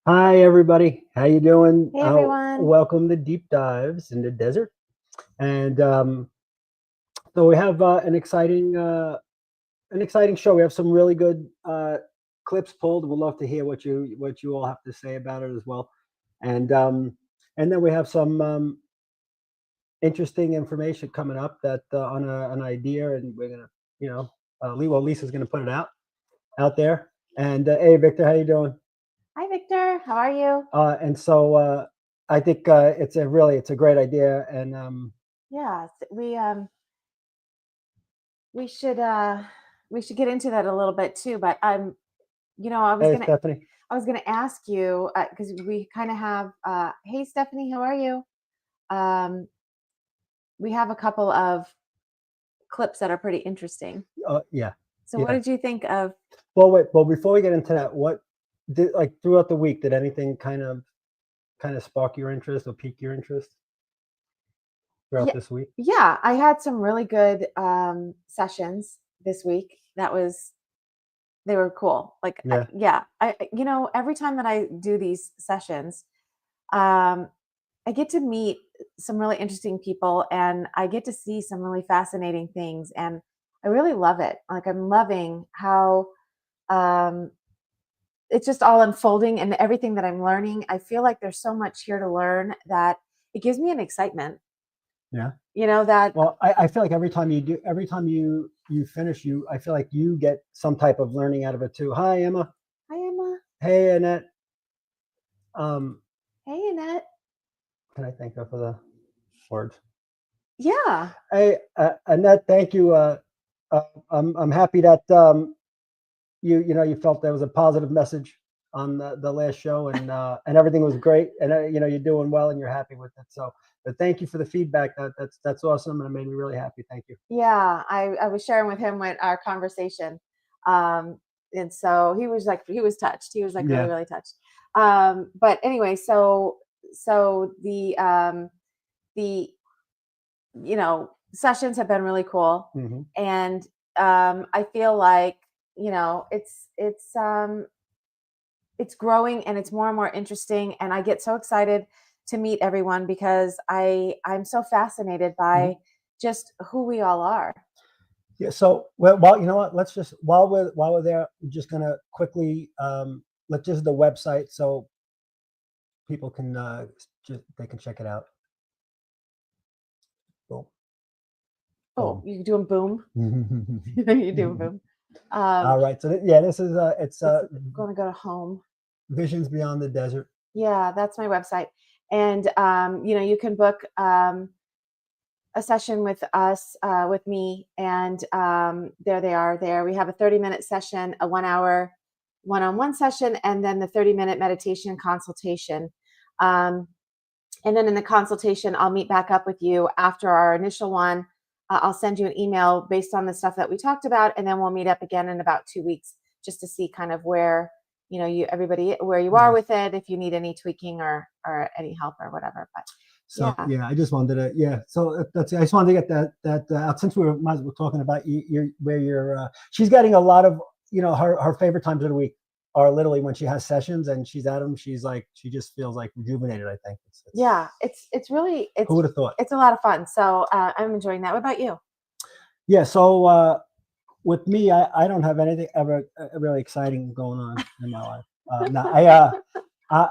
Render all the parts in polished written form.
Hi, everybody. How you doing? Hey everyone. Welcome to Deep Dives in the Desert. And so we have an exciting show. We have some really good clips pulled. We'd love to hear what you all have to say about it as well. And um, and then we have some interesting information coming up that on an idea, and we're gonna, Lisa's gonna put it out there. And hey, Victor, how you doing? Hi Victor. How are you? And so I think it's a great idea. And Yeah, we should we should get into that a little bit too. But I was Hey, gonna Stephanie. ask you because we kind of have. Hey Stephanie, how are you? Um, we have a couple of clips that are pretty interesting. Yeah, So what yeah. did you think of? Well, wait. Well, before we get into that, what did like throughout the week? Did anything kind of spark your interest or pique your interest throughout Yeah, this week? yeah. I had some really good sessions this week. They were cool. Yeah. Yeah, every time that I do these sessions, um, I get to meet some really interesting people and I get to see some really fascinating things. And I really love it. Like, I'm loving how um, it's just all unfolding and everything that I'm learning. I feel like there's so much here to learn that it gives me an excitement, Yeah. that, Well, I feel like every time you finish, I feel like you get some type of learning out of it too. Hi, Emma. hi, Emma. Hey, Annette. Um, Hey, Annette. can I thank her for the words? Yeah. Hey, Annette, thank you. I'm happy that you felt there was a positive message on the last show, and everything was great, and you're doing well and you're happy with it. So, but thank you for the feedback. That's awesome, and it made me really happy. Thank you. Yeah, I was sharing with him with our conversation. And so he was touched. He was like really, Yeah. really touched. But anyway, so the sessions have been really cool. Hmm. And I feel like, it's growing and it's more and more interesting. And I get so excited to meet everyone because I'm so fascinated Hmm. by just who we all are. Yeah. So, well, you know what? Let's just while we're there, we're just gonna quickly let's just the website so people can just they can check it out. Boom, Oh, boom. you doing boom? You doing boom? Um, All right. So yeah, this is it's going to go to home. Visions Beyond the Desert. Yeah, that's my website. And you can book a session with us, with me, and there they are. There we have a 30-minute session, a 1 hour one-on-one session, and then the 30-minute meditation consultation. Um, and then in the consultation, I'll meet back up with you after our initial one. I'll send you an email based on the stuff that we talked about, and then we'll meet up again in about 2 weeks just to see kind of where everybody where you are Nice. with it, if you need any tweaking or any help or whatever. But So yeah, yeah, I just wanted to So that's I just wanted to get that out since might as well talking about where you're. She's getting a lot of her favorite times of the week are literally when she has sessions and she's at them. She's like she just feels like rejuvenated. I think yeah, it's really who would have thought? it's a lot of fun. So I'm enjoying that. What about you? Yeah. So with me, I don't have anything ever really exciting going on in my life. No,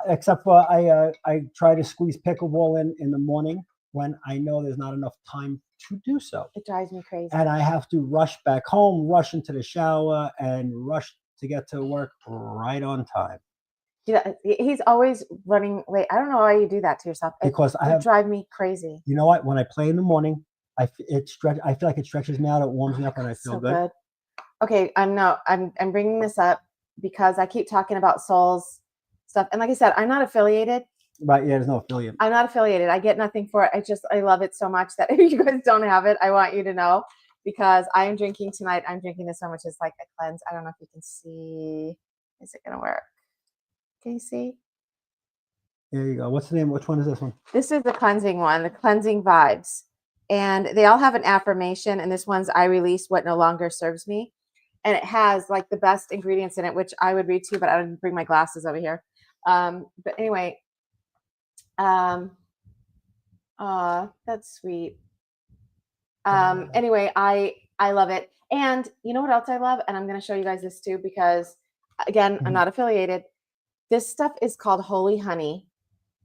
except for I try to squeeze pickleball in the morning when I know there's not enough time to do so, It drives me crazy. and I have to rush back home, rush into the shower, and rush to get to work right on time Yeah, he's always running late. I don't know why you do that to yourself. because I You have. drive me crazy. You know what? When I play in the morning, I feel like it stretches me out. It Oh warms me my up, and god, I feel so good. good. Okay, I'm bringing this up because I keep talking about souls stuff, and like I said, I'm not affiliated. Right? Yeah. There's no affiliate. I'm not affiliated. I get nothing for it. I love it so much that if you guys don't have it, I want you to know because I am drinking tonight. I'm drinking this so much. It's like a cleanse. I don't know if you can see. Is it gonna work? Can you see? There you go. What's the name? Which one is this one? This is the cleansing one, the cleansing vibes. And they all have an affirmation. And this one's I release what no longer serves me. And it has like the best ingredients in it, which I would read to you, but I didn't bring my glasses over here. But anyway, that's sweet. Anyway, I love it. And you know what else I love? And I'm going to show you guys this too, because again, I'm not affiliated. This stuff is called Holy Honey.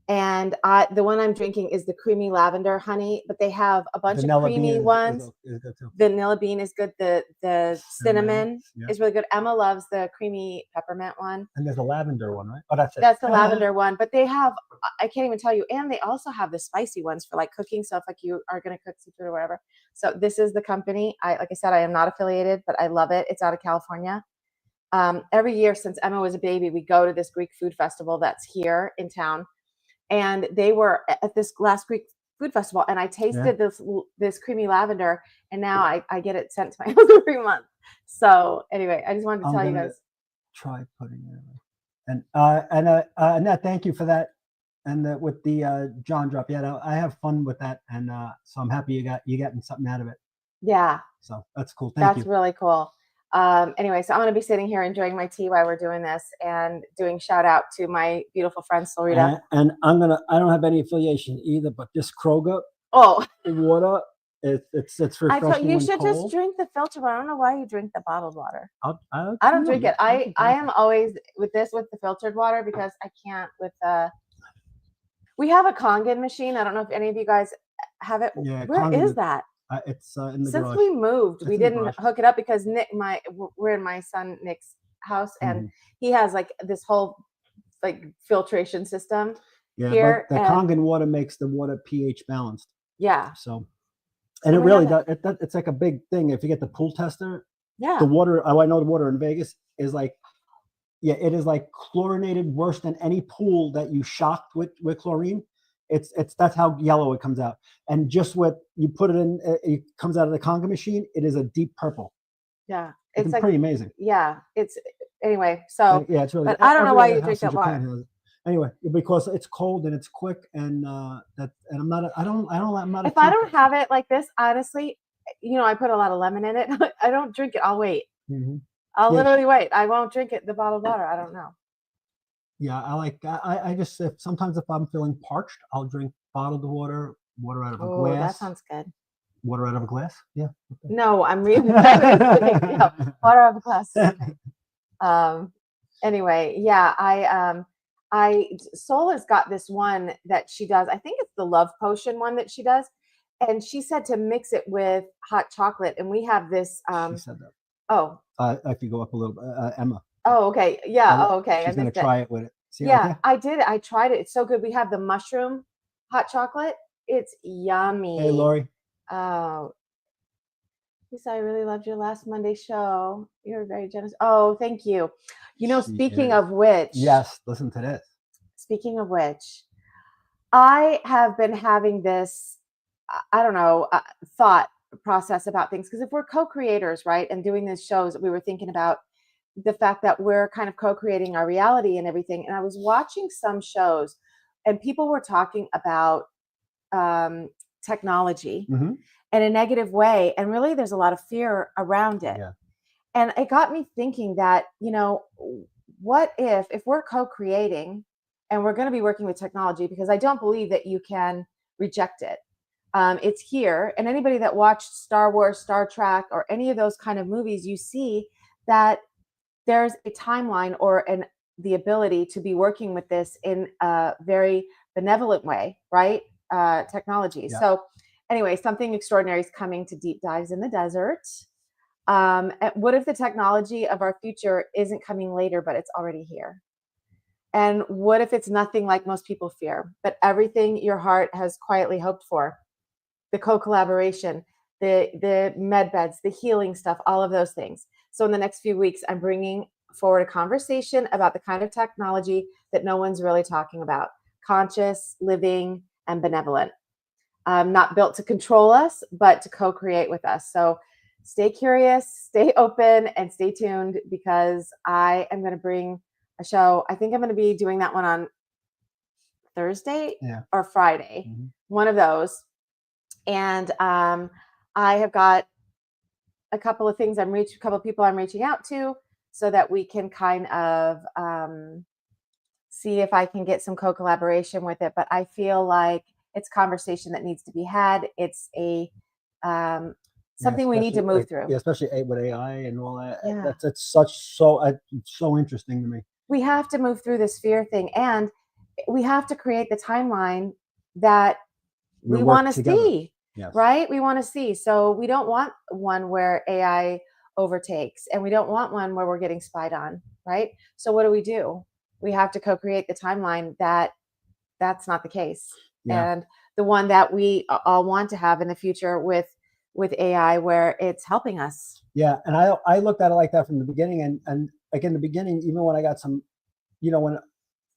And the one I'm drinking is the creamy lavender honey, but they have a bunch Vanilla of creamy bean ones. is good too. Vanilla bean is good. The cinnamon Yeah. is really good. Emma loves the creamy peppermint one. And there's a lavender one, right? Oh, that's it. That's the lavender one. But they have, I can't even tell you. And they also have the spicy ones for like cooking. So if like you are going to cook seafood or whatever. So this is the company. Like I said, I am not affiliated, but I love it. It's out of California. Every year since Emma was a baby, we go to this Greek food festival that's here in town. And they were at this last Greek food festival, and I tasted this creamy lavender, and now I get it sent to my house every month. So anyway, I just wanted to tell you guys. Try putting it in. And Annette, thank you for that. And with the John drop, I have fun with that, and so I'm happy you getting something out of it. Yeah. So that's cool. Thank you. That's really cool. Anyway, so I'm going to be sitting here enjoying my tea while we're doing this and doing shout out to my beautiful friend, Sarita. And I don't have any affiliation either, but this Kroger water, it's refreshing. I thought you should cold. Just drink the filtered water. I don't know why you drink the bottled water. I don't drink it. I am always with the filtered water because I can't with we have a Kangen machine. I don't know if any of you guys have it. Yeah, where Kangen is that? It's in the Since garage. we moved, we didn't hook it up because we're in my son Nick's house, and he has like this whole like filtration system here. But the Kangen water makes the water pH balanced. Yeah. So, and it really does. It's like a big thing. If you get the pool tester, the water. I know the water in Vegas is like, it is like chlorinated worse than any pool that you shocked with chlorine. That's how yellow it comes out. And just what you put it in, it comes out of the Kangen machine. It is a deep purple. Yeah, it's like, pretty amazing. Yeah, it's anyway. So it's really. But I don't know why you drink that water. Anyway, because it's cold and it's quick, and I'm not. I'm not. If I don't have it like this, honestly, I put a lot of lemon in it. I don't drink it. I'll wait. I'll literally wait. I won't drink it. The bottled water. I don't know. Yeah, I just sometimes if I'm feeling parched, I'll drink bottled water out of a glass. That sounds good. Water out of a glass? Yeah. Okay. No, I'm reading water out of a glass. Anyway, Sola's got this one that she does. I think it's the love potion one that she does. And she said to mix it with hot chocolate. And we have this. She said that. Oh. If you go up a little bit, Emma. Oh, okay. Yeah. Okay. She's going to try it with it. See, I did. I tried it. It's so good. We have the mushroom hot chocolate. It's yummy. Hey, Lori. Oh. Lisa, I really loved your last Monday show. You're very generous. Oh, thank you. Speaking of which. Yes, listen to this. Speaking of which, I have been having this, I don't know, thought process about things. Because if we're co-creators, right, and doing these shows, we were thinking about the fact that we're kind of co-creating our reality and everything. And I was watching some shows and people were talking about technology in a negative way. And really there's a lot of fear around it. Yeah. And it got me thinking that, what if we're co-creating and we're going to be working with technology, because I don't believe that you can reject it. It's here. And anybody that watched Star Wars, Star Trek, or any of those kind of movies, you see that there's a timeline or the ability to be working with this in a very benevolent way, right? Technology. Yeah. So anyway, something extraordinary is coming to Deep Dives in the Desert. What if the technology of our future isn't coming later, but it's already here? And what if it's nothing like most people fear, but everything your heart has quietly hoped for? The co-collaboration, the med beds, the healing stuff, all of those things. So in the next few weeks, I'm bringing forward a conversation about the kind of technology that no one's really talking about. Conscious, living, and benevolent. Not built to control us, but to co-create with us. So stay curious, stay open, and stay tuned, because I am going to bring a show. I think I'm going to be doing that one on Thursday or Friday, one of those. And I have got a couple of things a couple of people I'm reaching out to so that we can kind of see if I can get some co-collaboration with it. But I feel like it's conversation that needs to be had. It's a something we need to move through. Yeah, especially with AI and all that. Yeah. That's so interesting to me. We have to move through this fear thing, and we have to create the timeline that we want to see. Yes. Right? We want to see. So we don't want one where AI overtakes, and we don't want one where we're getting spied on. Right? So what do? We have to co-create the timeline that that's not the case. Yeah. And the one that we all want to have in the future with AI, where it's helping us. Yeah, and I looked at it like that from the beginning, and like in the beginning, even when I got some, when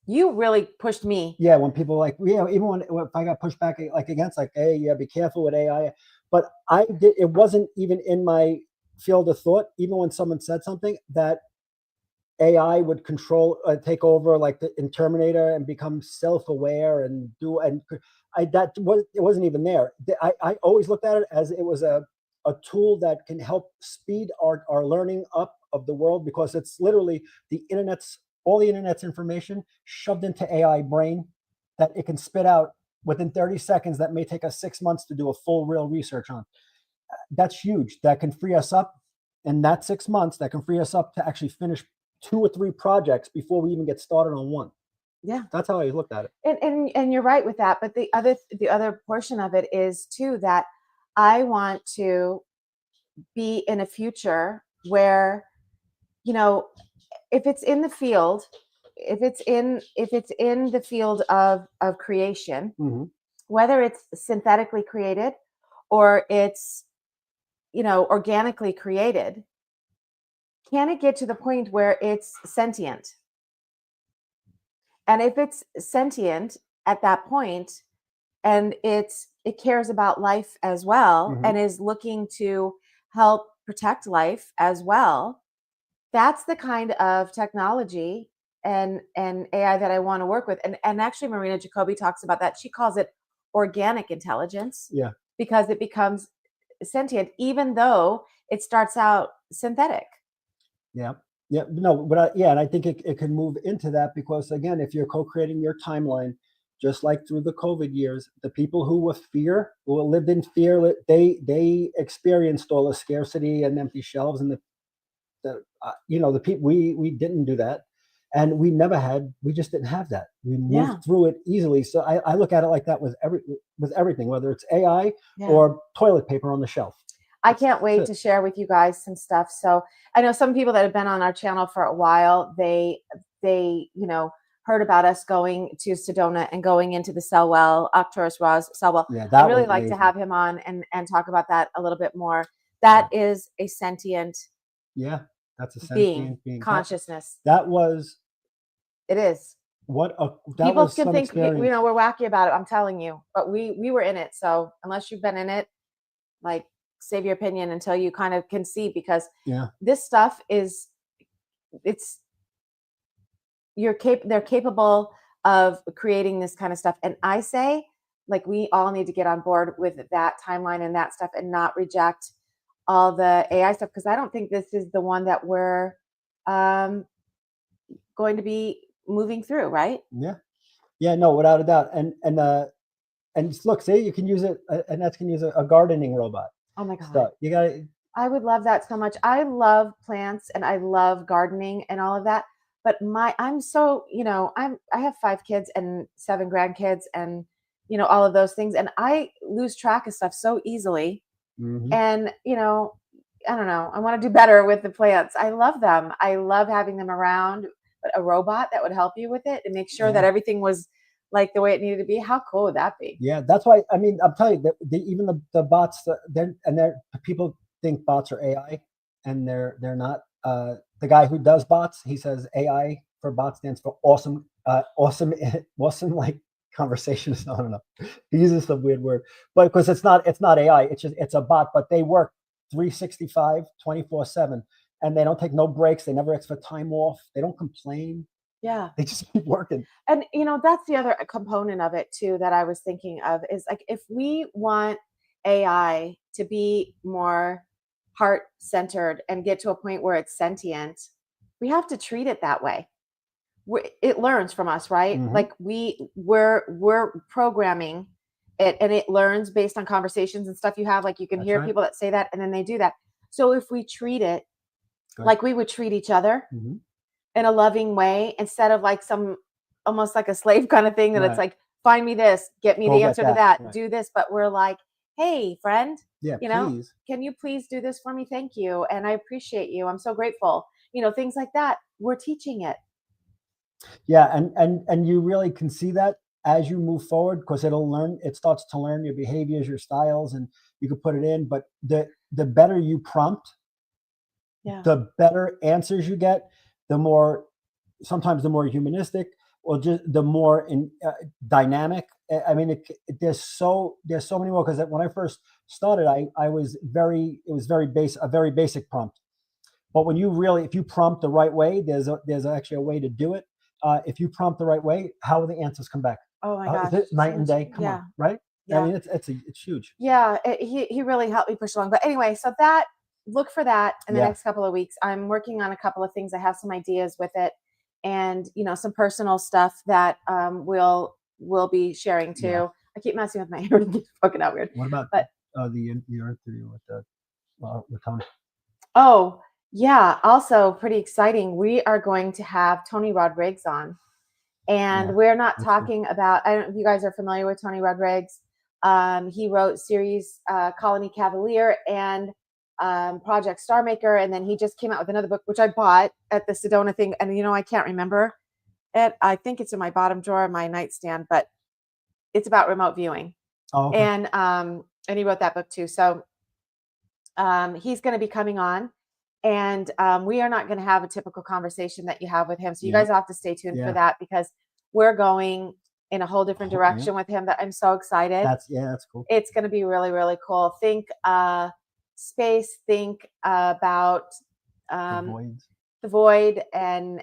you really pushed me. Yeah, when people like, even when if I got pushed back like against like, hey, yeah, be careful with AI. But it wasn't even in my field of thought, even when someone said something that AI would take over like in Terminator and become self-aware and it wasn't even there. I always looked at it as it was a tool that can help speed our learning up of the world, because it's literally all the internet's information shoved into AI brain that it can spit out within 30 seconds that may take us 6 months to do a full real research on. That's huge. That can free us up in that 6 months, that can free us up to actually finish 2 or 3 projects before we even get started on one. Yeah. That's how I looked at it. And you're right with that. But the other portion of it is too that I want to be in a future where, if it's in the field, if it's in the field of creation, whether it's synthetically created or it's, organically created, can it get to the point where it's sentient? And if it's sentient at that point, and it cares about life as well, and is looking to help protect life as well, that's the kind of technology and AI that I want to work with. And actually, Marina Jacobi talks about that. She calls it organic intelligence. Yeah. Because it becomes sentient, even though it starts out synthetic. Yeah. Yeah. No, but and I think it can move into that, because again, if you're co-creating your timeline, just like through the COVID years, the people who lived in fear, they experienced all the scarcity and empty shelves, and the people we didn't do that, and we just didn't have that. We moved through it easily. So I look at it like that with everything, whether it's AI or toilet paper on the shelf. I can't wait to share with you guys some stuff. So I know some people that have been on our channel for a while, they heard about us going to Sedona and going into the Selwell, Arcturus Raz Selwell. Yeah, I'd really like to have him on and talk about that a little bit more. That is a sentient that's a sentient being. Consciousness. It is. People can think we're wacky about it. I'm telling you, but we were in it. So unless you've been in it, like, save your opinion until you kind of can see, because this stuff they're capable of creating this kind of stuff. And I say, like, we all need to get on board with that timeline and that stuff, and not reject all the AI stuff, because I don't think this is the one that we're going to be moving through, right? Yeah, no, without a doubt. And look, say you can use it, and that can use a gardening robot. Oh my God. So you got to. I would love that so much. I love plants and I love gardening and all of that. But I'm so, I have 5 kids and 7 grandkids and, all of those things. And I lose track of stuff so easily. And, I don't know, I want to do better with the plants. I love them. I love having them around, but a robot that would help you with it and make sure that everything was like the way it needed to be. How cool would that be? Yeah, that's why. I mean, I'm telling you, even the bots, people think bots are AI, and they're not. The guy who does bots, he says AI for bot stands for awesome, awesome, like conversationist. I don't know. He uses some weird word, but because it's not AI, it's a bot, but they work 365, 24/7, and they don't take no breaks. They never ask for time off. They don't complain. Yeah. They just keep working. And, that's the other component of it too, that I was thinking of, is like, if we want AI to be more heart-centered and get to a point where it's sentient, we have to treat it that way. it learns from us, right? Mhm. Like we're programming it, and it learns based on conversations and stuff you have. Like you can That's hear right. people that say that, and then they do that. So if we treat it Good. like we would treat each other Mhm. in a loving way, instead of like some almost like a slave kind of thing that it's Right. like, find me this, get me Go the get answer to that. that, Right. do this. But we're like, hey, friend, Yeah, you know, please. can you please do this for me? Thank you. And I appreciate you. I'm so grateful. Things like that. We're teaching it. Yeah, and you really can see that as you move forward because it starts to learn your behaviors, your styles, and you can put it in. But the better you prompt, Yeah. the better answers you get, the more sometimes the more humanistic or just the more dynamic. I mean, there's so many more because when I first started, I was it was a very basic prompt. But when if you prompt the right way, there's actually a way to do it. If you prompt the right way, how will the answers come back? Oh my Is gosh. it night So and much. day? Come on, Yeah. right? I Yeah. mean, it's huge. Yeah. He really helped me push along. But anyway, so look for that in the Yeah, next couple of weeks. I'm working on a couple of things. I have some ideas with it, and some personal stuff that we'll be sharing yeah. too. I keep messing with my hair and keeps poking out weird. What about But your interview with Tony? oh yeah, also pretty exciting. We are going to have Tony Rodriguez on. Yeah, And we're not that's good. talking about, I don't know if you guys are familiar with Tony Rodriguez. He wrote series Colony Cavalier and Project Star Maker. And then he just came out with another book, which I bought at the Sedona thing. And, I can't remember it. I think it's in my bottom drawer of my nightstand, but it's about remote viewing. Oh, okay. And he wrote that book too. So he's going to be coming on. And we are not going to have a typical conversation that you have with him. So you Yeah, guys will have to stay tuned for yeah. that because we're going in a whole different direction with him that I'm so excited. That's cool. It's going to be really, really cool. Think space, think about The the void and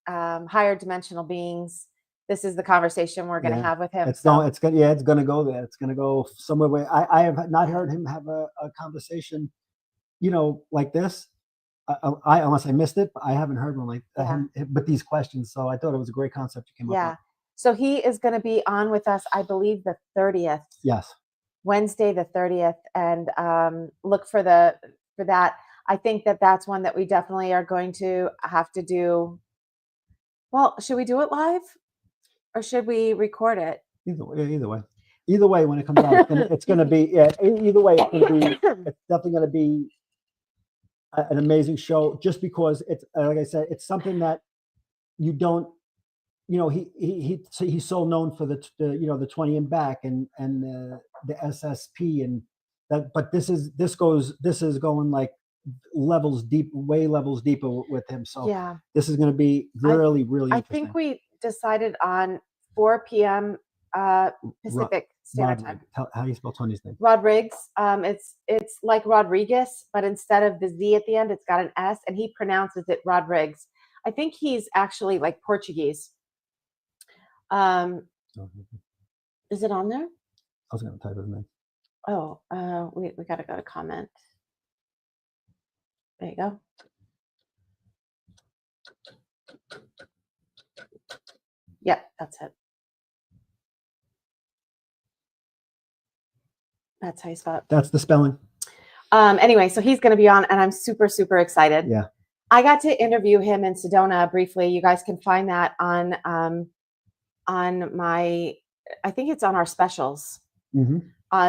higher dimensional beings. This is the conversation we're going to Yeah, have with him. it's So going. It's gonna. Yeah, it's gonna go there. It's gonna go somewhere where I have not heard him have a conversation, like this. Unless I missed it, but I haven't heard one like yeah. him with these questions. So I thought it was a great concept you came up Yeah. with. So he is going to be on with us, I believe, the 30th. Yes. Wednesday the 30th, and look for that. I think that's one that we definitely are going to have to do. Well, should we do it live or should we record it? Either way, when it comes out, it's gonna be either way, it's definitely gonna be an amazing show. Just because it's like I said, it's something that you don't. He's so known for the 20 and back and the SSP and that, but this is going like way levels deeper with him. So Yeah, this is going to be really, really I interesting. think we decided on 4 p.m. Pacific Standard Time. How do you spell Tony's name? Rodriguez. It's like Rodriguez, but instead of the Z at the end, it's got an S, and he pronounces it Rodriguez. I think he's actually like Portuguese. Is it on there? I was going to type his name. Oh, we got to go to comment. There you go. Yep, that's it. That's how you spell it. That's the spelling. Anyway, so he's going to be on, and I'm super, super excited. Yeah. I got to interview him in Sedona briefly. You guys can find that on my, I think it's on our specials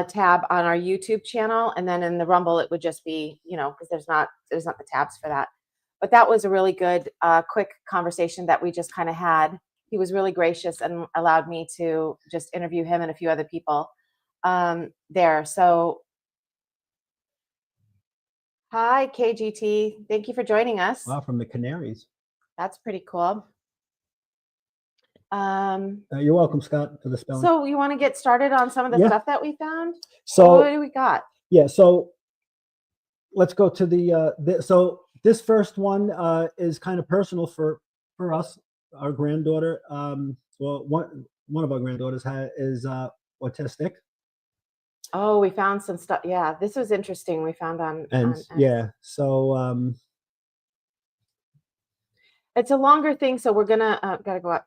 tab on our YouTube channel, and then in the Rumble it would just be, because there's not the tabs for that. But that was a really good, quick conversation that we just kind of had. He was really gracious and allowed me to just interview him and a few other people there. So, hi, KGT. Thank you for joining us. Wow, from the Canaries. That's pretty cool. You're welcome, Scott, for the spelling. So you want to get started on some of the stuff that we found? So what do we got? Yeah, so let's go to so this first one is kind of personal for us. Our granddaughter, well, one of our granddaughters is autistic. Oh, we found some stuff. Yeah, this was interesting. We found on yeah. So It's a longer thing, so we're gonna gotta go up.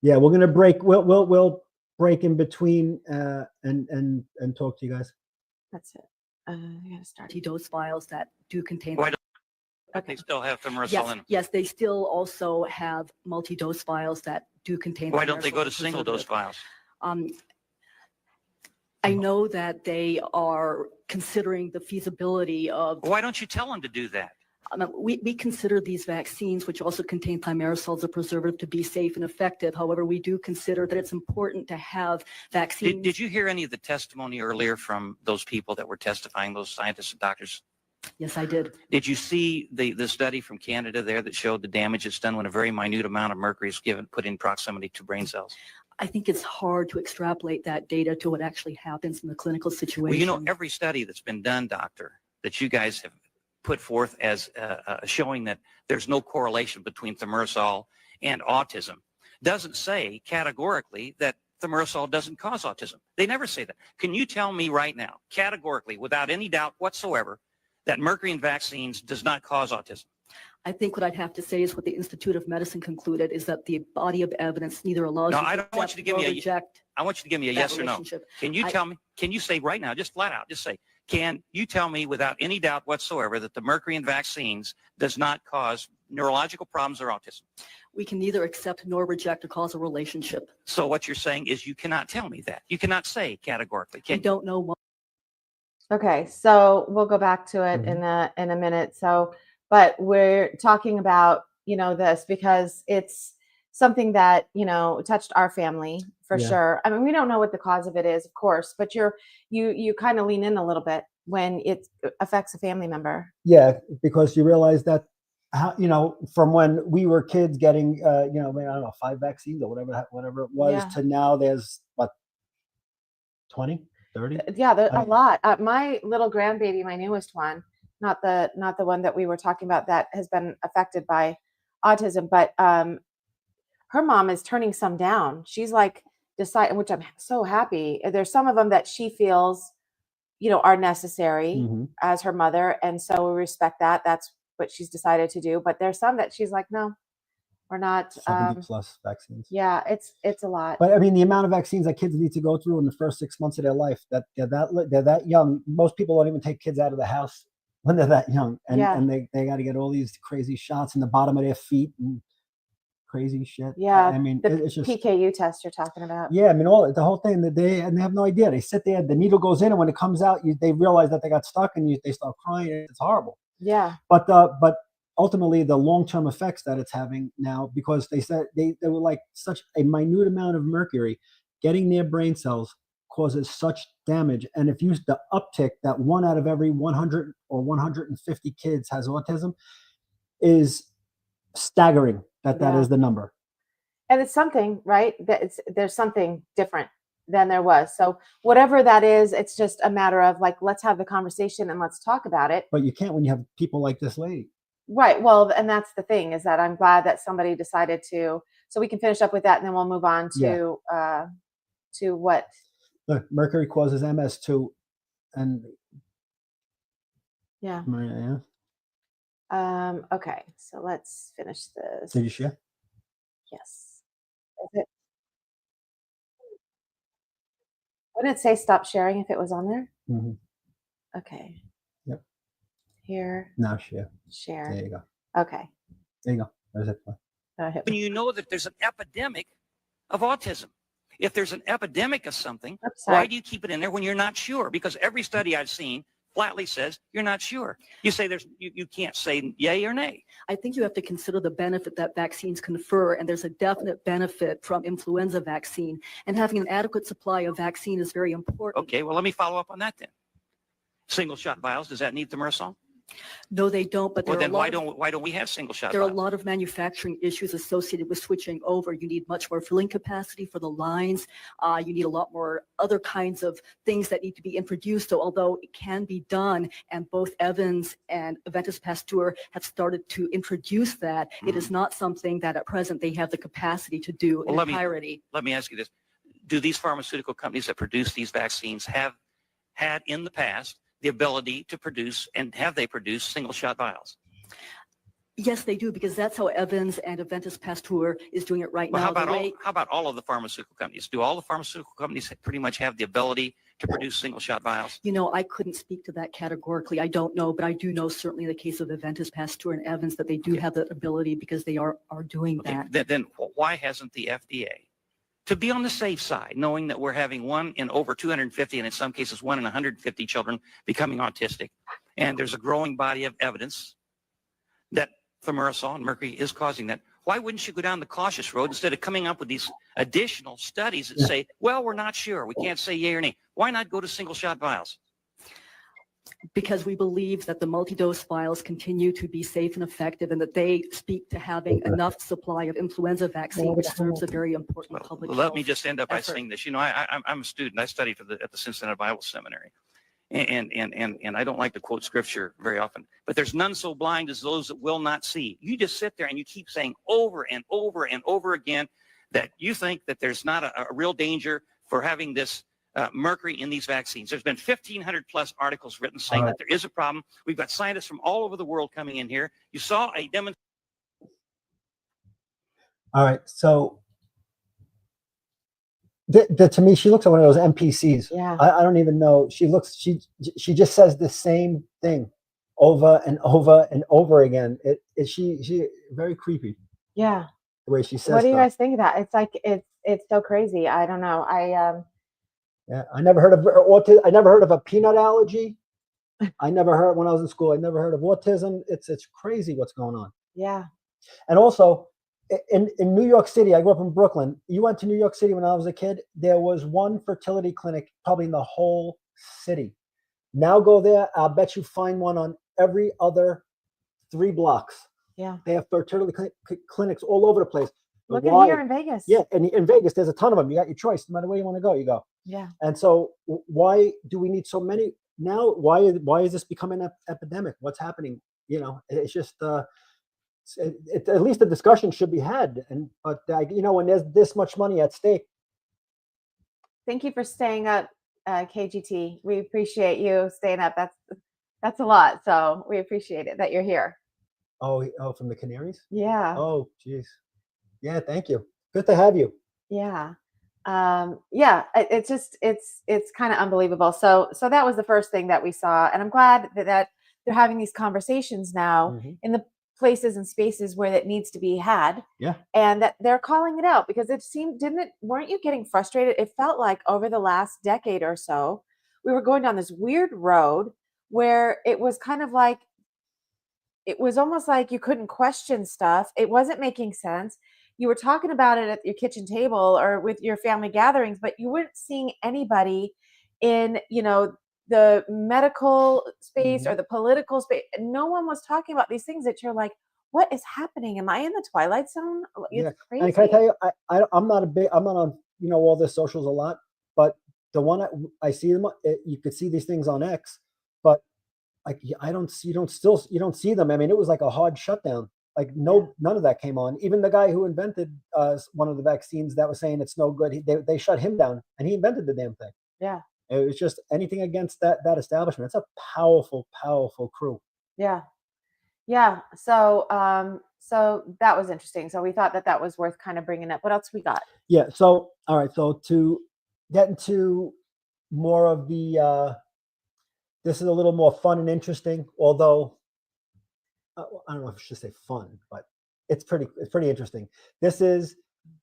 Yeah, we're gonna break. We'll break in between and talk to you guys. That's it. I gotta start. Multi-dose vials that do contain. Why don't Okay. they still have thimerosal Yes, in them? yes, they still also have multi-dose vials that do contain. Why don't they go to thimerosal single-dose preservative. vials? I know that they are considering the feasibility of. Why don't you tell them to do that? We consider these vaccines, which also contain thimerosal as a preservative, to be safe and effective. However, we do consider that it's important to have vaccines. Did you hear any of the testimony earlier from those people that were testifying, those scientists and doctors? Yes, I did. Did you see the study from Canada there that showed the damage it's done when a very minute amount of mercury is put in proximity to brain cells? I think it's hard to extrapolate that data to what actually happens in the clinical situation. Well, you know, every study that's been done, doctor, that you guys have put forth as showing that there's no correlation between thimerosal and autism doesn't say categorically that thimerosal doesn't cause autism. They never say that. Can you tell me right now, categorically, without any doubt whatsoever, that mercury in vaccines does not cause autism? I think what I'd have to say is what the Institute of Medicine concluded is that the body of evidence neither allows No, you to I don't want you to give me reject I want you to give me a that yes or no. relationship. Can you tell me, can you say right now, just flat out, just say, can you tell me without any doubt whatsoever that the mercury in vaccines does not cause neurological problems or autism? We can neither accept nor reject a causal relationship. So what you're saying is you cannot tell me that. You cannot say categorically. We Can you? don't know what. Okay, so we'll go back to it in a minute. So, but we're talking about, you know, this because it's something that, you know, touched our family for sure. I mean, we don't know what the cause of it is, of course, but you kind of lean in a little bit when it affects a family member. Yeah, because you realize that, you know, from when we were kids getting, you know, I don't know, 5 vaccines or whatever it was, to now there's what, 20, 30? Yeah, a lot. My little grandbaby, my newest one, not the one that we were talking about that has been affected by autism, but her mom is turning some down. She's like deciding, which I'm so happy. There's some of them that she feels, you know, are necessary as her mother, and so we respect that. That's what she's decided to do. But there's some that she's like, no, we're not. 70 plus vaccines. Yeah, it's a lot. But I mean, the amount of vaccines that kids need to go through in the first 6 months of their life, that they're that young. Most people don't even take kids out of the house when they're that young, and they got to get all these crazy shots in the bottom of their feet and crazy shit. Yeah, I mean, the it's just PKU test you're talking about. Yeah, I mean, the whole thing that they have no idea. They sit there, the needle goes in, and when it comes out, they realize that they got stuck, and they start crying. It's horrible. Yeah. But ultimately, the long-term effects that it's having now, because they said they were like such a minute amount of mercury getting near brain cells causes such damage. And if you the uptick that 1 out of every 100 or 150 kids has autism is staggering. That is the number. And it's something, right? There's something different than there was. So whatever that is, it's just a matter of like, let's have the conversation and let's talk about it. But you can't when you have people like this lady. Right. Well, and that's the thing, is that I'm glad that somebody decided to, so we can finish up with that and then we'll move on to what? Look, mercury causes MS too. And Yeah. Okay. So let's finish this. Did you share? Yes. Is it? Wouldn't it say stop sharing if it was on there? Okay. Yep. Here. Now share. Share. There you go. Okay. There you go. There's it. When you know that there's an epidemic of autism. If there's an epidemic of something, why do you keep it in there when you're not sure? Because every study I've seen flatly says you're not sure. You say you can't say yay or nay. I think you have to consider the benefit that vaccines confer, and there's a definite benefit from influenza vaccine, and having an adequate supply of vaccine is very important. Okay, well, let me follow up on that then. Single shot vials, does that need thimerosal? No, they don't. But well, then why don't we have single shot? There are a lot of manufacturing issues associated with switching over. You need much more filling capacity for the lines. You need a lot more other kinds of things that need to be introduced. So although it can be done, and both Evans and Aventis Pasteur have started to introduce that, it is not something that at present they have the capacity to do in entirety. Let me ask you this: do these pharmaceutical companies that produce these vaccines have had in the past the ability to produce, and have they produced single shot vials? Yes, they do, because that's how Evans and Aventis Pasteur is doing it right Well, now. how about all of the pharmaceutical companies? Do all the pharmaceutical companies pretty much have the ability to produce single shot vials? You know, I couldn't speak to that categorically. I don't know, but I do know certainly in the case of Aventis Pasteur and Evans that they do have that ability because they are doing that. Then why hasn't the FDA, to be on the safe side, knowing that we're having 1 in over 250 and in some cases 1 in 150 children becoming autistic, and there's a growing body of evidence that thimerosal and mercury is causing that, why wouldn't you go down the cautious road instead of coming up with these additional studies that say, well, we're not sure, we can't say yay or nay? Why not go to single shot vials? Because we believe that the multi-dose vials continue to be safe and effective, and that they speak to having enough supply of influenza vaccine, which serves a very important public health Let me just end up by effort. saying this. You know, I'm a student. I studied at the Cincinnati Bible Seminary. And I don't like to quote scripture very often, but there's none so blind as those that will not see. You just sit there and you keep saying over and over and over again that you think that there's not a real danger for having this mercury in these vaccines. There's been 1,500 plus articles written saying that there is a problem. We've got scientists from all over the world coming in here. You saw a demonstration. All right, so to me, she looks like one of those NPCs. Yeah. I don't even know. She just says the same thing over and over and over again. She very creepy. Yeah. The way she says. What do you stuff. guys think of that? It's like it's so crazy. I don't know. Yeah, I never heard of autism. I never heard of a peanut allergy. I never heard when I was in school. I never heard of autism. It's crazy what's going on. Yeah. And also, in New York City, I grew up in Brooklyn. You went to New York City when I was a kid. There was one fertility clinic probably in the whole city. Now go there. I'll bet you find one on every other 3 blocks. Yeah. They have fertility clinics all over the place. Look at here in Vegas. Yeah, and in Vegas, there's a ton of them. You got your choice. No matter where you want to go, you go. Yeah. And so why do we need so many now? Why is this becoming an epidemic? What's happening? You know, it's just at least the discussion should be had. But you know, when there's this much money at stake. Thank you for staying up, KGT. We appreciate you staying up. That's a lot. So we appreciate it that you're here. Oh, from the Canaries? Yeah. Oh, geez. Yeah, thank you. Good to have you. Yeah. Yeah, it's just it's kind of unbelievable. So that was the first thing that we saw, and I'm glad that they're having these conversations now in the places and spaces where it needs to be had. Yeah. And that they're calling it out, because it seemed, weren't you getting frustrated? It felt like over the last decade or so, we were going down this weird road where it was kind of like, it was almost like you couldn't question stuff. It wasn't making sense. You were talking about it at your kitchen table or with your family gatherings, but you weren't seeing anybody in, you know, the medical space or the political space. No one was talking about these things that you're like, what is happening? Am I in the Twilight Zone? It's crazy. And can I tell you, I'm not on, you know, all the socials a lot, but the one I see them, you could see these things on X, but like, you don't see them. I mean, it was like a hard shutdown. Like none of that came on. Even the guy who invented one of the vaccines that was saying it's no good, they shut him down, and he invented the damn thing. Yeah. It was just anything against that establishment. It's a powerful, powerful crew. Yeah. Yeah. So that was interesting. So we thought that was worth kind of bringing up. What else we got? Yeah. So, all right. So to get into more of the, this is a little more fun and interesting, although I don't know if I should say fun, but it's pretty interesting. This is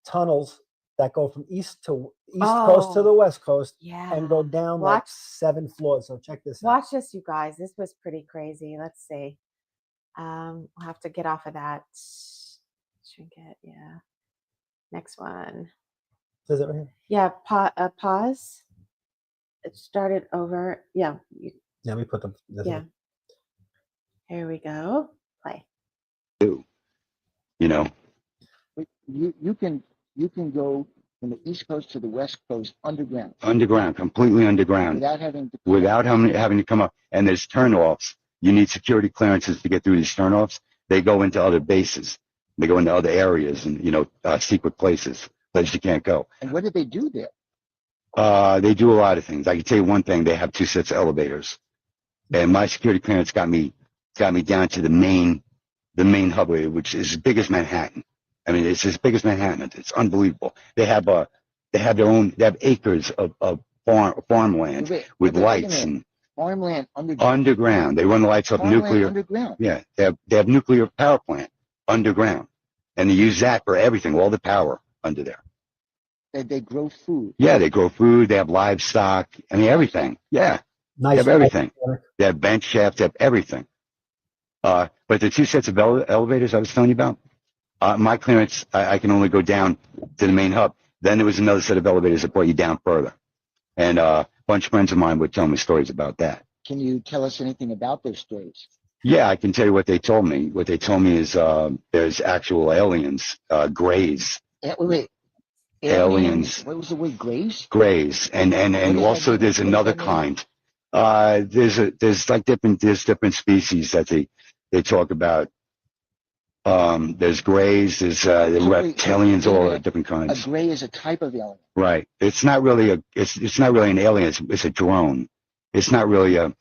tunnels that go from east coast to the west coast, and go down like 7 floors. So check this out. Watch this, you guys. This was pretty crazy. Let's see. We'll have to get off of that. Shrink it. Yeah. Next one. Says it right here. Yeah. Pause. It started over. Yeah. Yeah. We put them. Yeah. Here we go. Play. You know, you can go from the East Coast to the West Coast underground. Underground, completely underground. Without having to come up. And there's turnoffs. You need security clearances to get through these turnoffs. They go into other bases. They go into other areas and, you know, secret places you can't go. And what do they do there? They do a lot of things. I can tell you one thing. They have 2 sets of elevators. And my security clearance got me down to the main the main hub, which is as big as Manhattan. I mean, it's as big as Manhattan. It's unbelievable. They have they have acres of farmland with lights and farmland underground. underground. They run the lights up Farmland nuclear. underground. Yeah, they have nuclear power plant underground, and they use that for everything, all the power under there. They grow food. Yeah, they grow food. They have livestock. I mean, everything. Yeah, they Nice. have everything. nice. They have bench shafts. They have everything. But the two sets of elevators I was telling you about, my clearance, I can only go down to the main hub. Then there was another set of elevators that brought you down further. And a bunch of friends of mine would tell me stories about that. Can you tell us anything about those stories? Yeah, I can tell you what they told me. What they told me is there's actual aliens, grays. Wait. Aliens. What was the word? Grays? Grays. And also there's another kind. There's different species that they talk about. There's grays, there's reptilians, all different kinds. A gray is a type of alien. Right. It's not really an alien. It's a drone. It's not really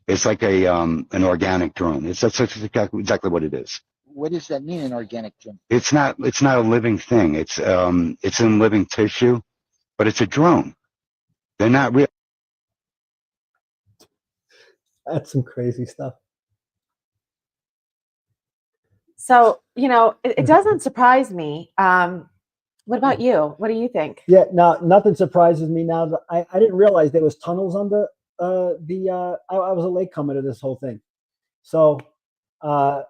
it's like an organic drone. That's exactly what it is. What does that mean, an organic drone? It's not a living thing. It's in living tissue, but it's a drone. They're not real. That's some crazy stuff. So, it doesn't surprise me. What about you? What do you think? Yeah, no, nothing surprises me now. I didn't realize there was tunnels under I was a latecomer to this whole thing. So I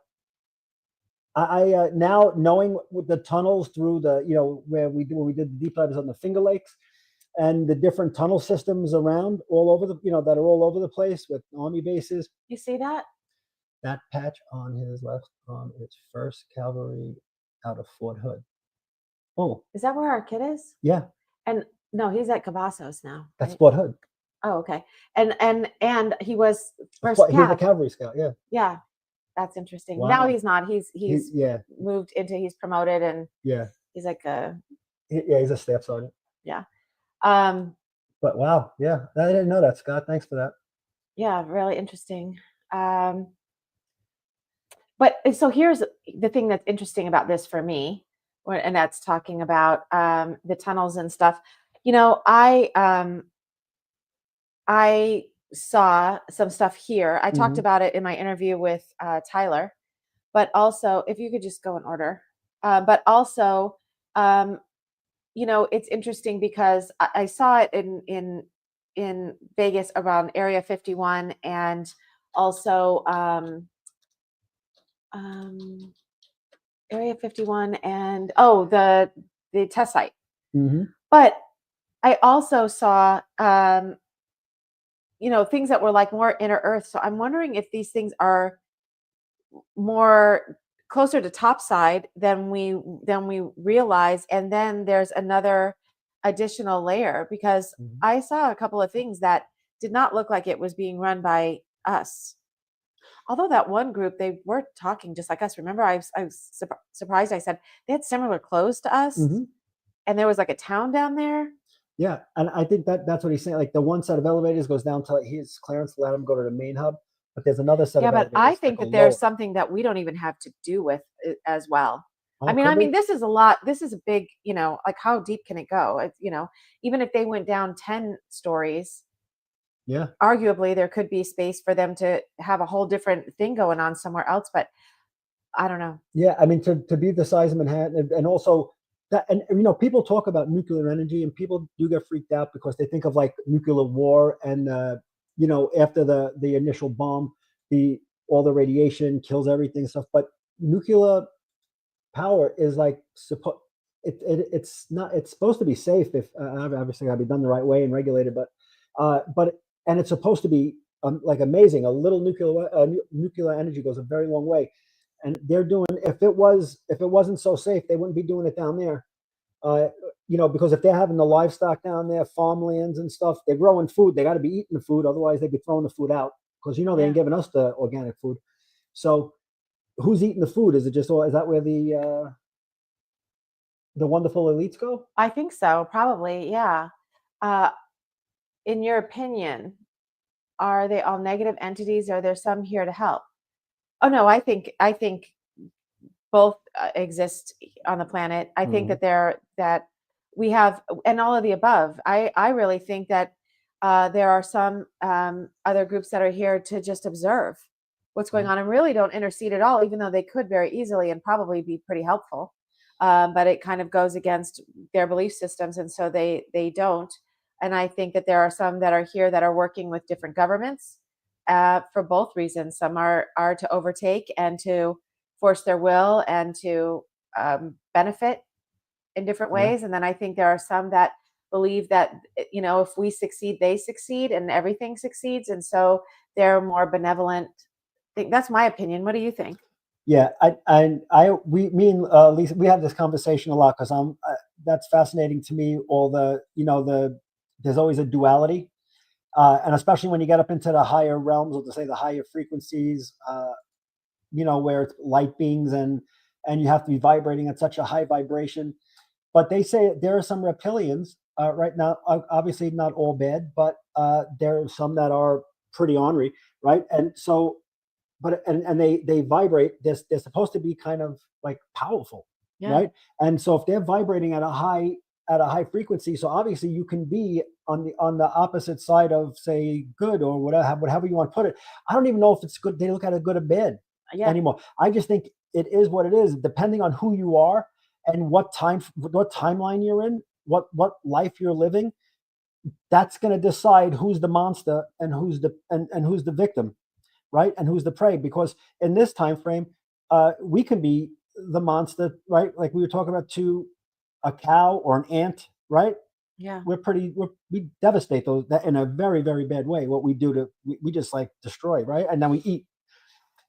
now knowing with the tunnels through the, where we did the deep divers on the Finger Lakes and the different tunnel systems around all over the, that are all over the place with army bases. You see that? That patch on his left arm is 1st Cavalry out of Fort Hood. Oh, Is that where our kid is? yeah, And no, he's at Cavazos now. that's right? Fort Hood. Oh, okay. And he was first He's a Cav. cavalry scout. Yeah. Yeah, that's interesting. Wow. Now he's not. He's Yeah. moved into. He's promoted, and Yeah. he's like a He's a staff sergeant. yeah. But wow, yeah, I didn't know that, Scott. Thanks for that. Yeah, really interesting. But so here's the thing that's interesting about this for me, and that's talking about the tunnels and stuff. I saw some stuff here. I talked about it in my interview with Tyler, but also if you could just go in order. But also, it's interesting because I saw it in Vegas around Area 51 and also Area 51 and the test site. But I also saw things that were like more inner earth. So I'm wondering if these things are more closer to topside than we realize, and then there's another additional layer because I saw a couple of things that did not look like it was being run by us. Although that one group, they were talking just like us. Remember, I was surprised. I said they had similar clothes to us, and there was like a town down there. Yeah, and I think that's what he's saying. Like the one set of elevators goes down to his clearance to let him go to the main hub, but there's another set. Yeah, of but elevators I think that that go there's lower. something that we don't even have to do with it as well. Oh, I could mean, we? this is a lot. This is a big, like how deep can it go? It's, even if they went down 10 stories, Yeah, arguably there could be space for them to have a whole different thing going on somewhere else. But I don't know. yeah. I mean, to be the size of Manhattan, and also that, and people talk about nuclear energy, and people do get freaked out because they think of like nuclear war, and after the initial bomb, all the radiation kills everything and stuff. But nuclear power is like it's not. It's supposed to be safe if obviously got to be done the right way and regulated, but and it's supposed to be like amazing. A little nuclear energy goes a very long way, and they're doing. If it wasn't so safe, they wouldn't be doing it down there. Because if they're having the livestock down there, farmlands and stuff, they're growing food. They got to be eating the food, otherwise they'd be throwing the food out. Because they ain't giving us the organic food. So, who's eating the food? Is that where the wonderful elites go? I think so, probably, yeah. In your opinion, are they all negative entities? Or are there some here to help? Oh no, I think both exist on the planet. I think Mhm. that we have, and all of the above. I really think that there are some other groups that are here to just observe what's going on and really don't intercede at all, even though they could very easily and probably be pretty helpful. But it kind of goes against their belief systems, and so they don't. And I think that there are some that are here that are working with different governments for both reasons. Some are to overtake and to force their will and to benefit in different Yeah. ways. And then I think there are some that believe that, if we succeed, they succeed and everything succeeds. And so they're more benevolent. That's my opinion. What do you think? Yeah, me and Lisa, we have this conversation a lot because that's fascinating to me. All there's always a duality, and especially when you get up into the higher realms, or to say the higher frequencies, where it's light beings and you have to be vibrating at such a high vibration. But they say there are some reptilians right now, obviously not all bad, but there are some that are pretty ornery, right? And so, and they vibrate. They're supposed to be kind of like powerful, Yeah. right? And so if they're vibrating at a high frequency, so obviously you can be on the opposite side of, say, good or whatever you want to put it. I don't even know if it's good. They look at it good or bad Yeah. anymore. I just think it is what it is, depending on who you are and what timeline you're in, what life you're living. That's going to decide who's the monster and who's the victim, right? And who's the prey? Because in this time frame, we can be the monster, right? Like we were talking about, to a cow or an ant, right? Yeah. We devastate those that in a very, very bad way. What we do we just like destroy, right? And then we eat.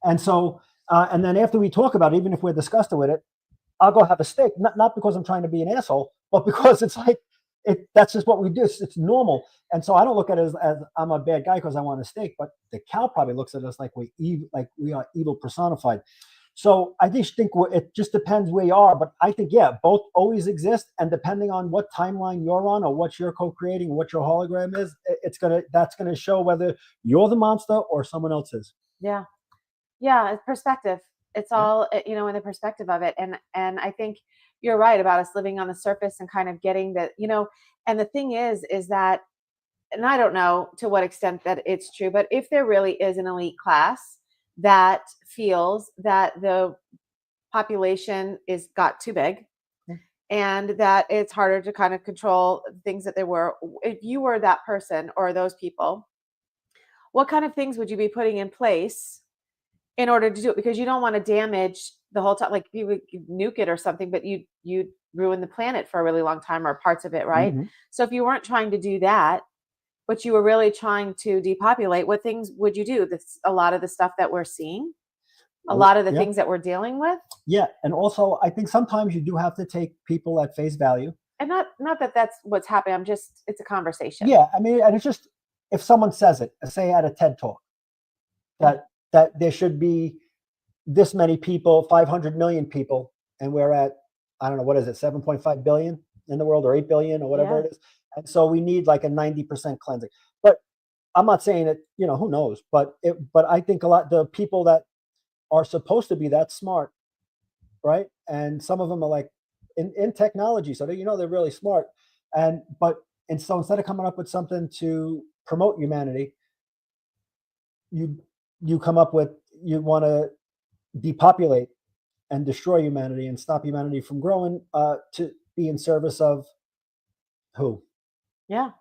And so, and then after we talk about it, even if we're disgusted with it, I'll go have a steak, not because I'm trying to be an asshole, but because it's like that's just what we do. It's normal. And so I don't look at it as I'm a bad guy because I want a steak, but the cow probably looks at us like we are evil personified. So I just think it just depends where you are. But I think, yeah, both always exist, and depending on what timeline you're on or what you're co-creating, what your hologram is, that's gonna show whether you're the monster or someone else is. Yeah. Yeah. It's perspective. It's Yeah. all, in the perspective of it. And I think you're right about us living on the surface and kind of getting that, and the thing is that, and I don't know to what extent that it's true, but if there really is an elite class that feels that the population is got too big and that it's harder to kind of control things that they were, if you were that person or those people, what kind of things would you be putting in place in order to do it? Because you don't want to damage the whole time, like you would nuke it or something, but you'd ruin the planet for a really long time or parts of it, right? Mhm. So if you weren't trying to do that, but you were really trying to depopulate, what things would you do? A lot of the stuff that we're seeing, a lot of the Yeah. things that we're dealing with. Yeah, and also I think sometimes you do have to take people at face value. And not that that's what's happening. It's a conversation. Yeah, I mean, and it's just, if someone says it, say at a TED talk, that there should be this many people, 500 million people, and we're at, I don't know, what is it, 7.5 billion in the world, or 8 billion, or whatever Yeah. it is. And so we need like a 90% cleansing. But I'm not saying that, who knows, but I think the people that are supposed to be that smart, right? And some of them are like in technology, so they're really smart. And so instead of coming up with something to promote humanity, you come up with, you want to depopulate and destroy humanity and stop humanity from growing, to be in service of who? Yeah.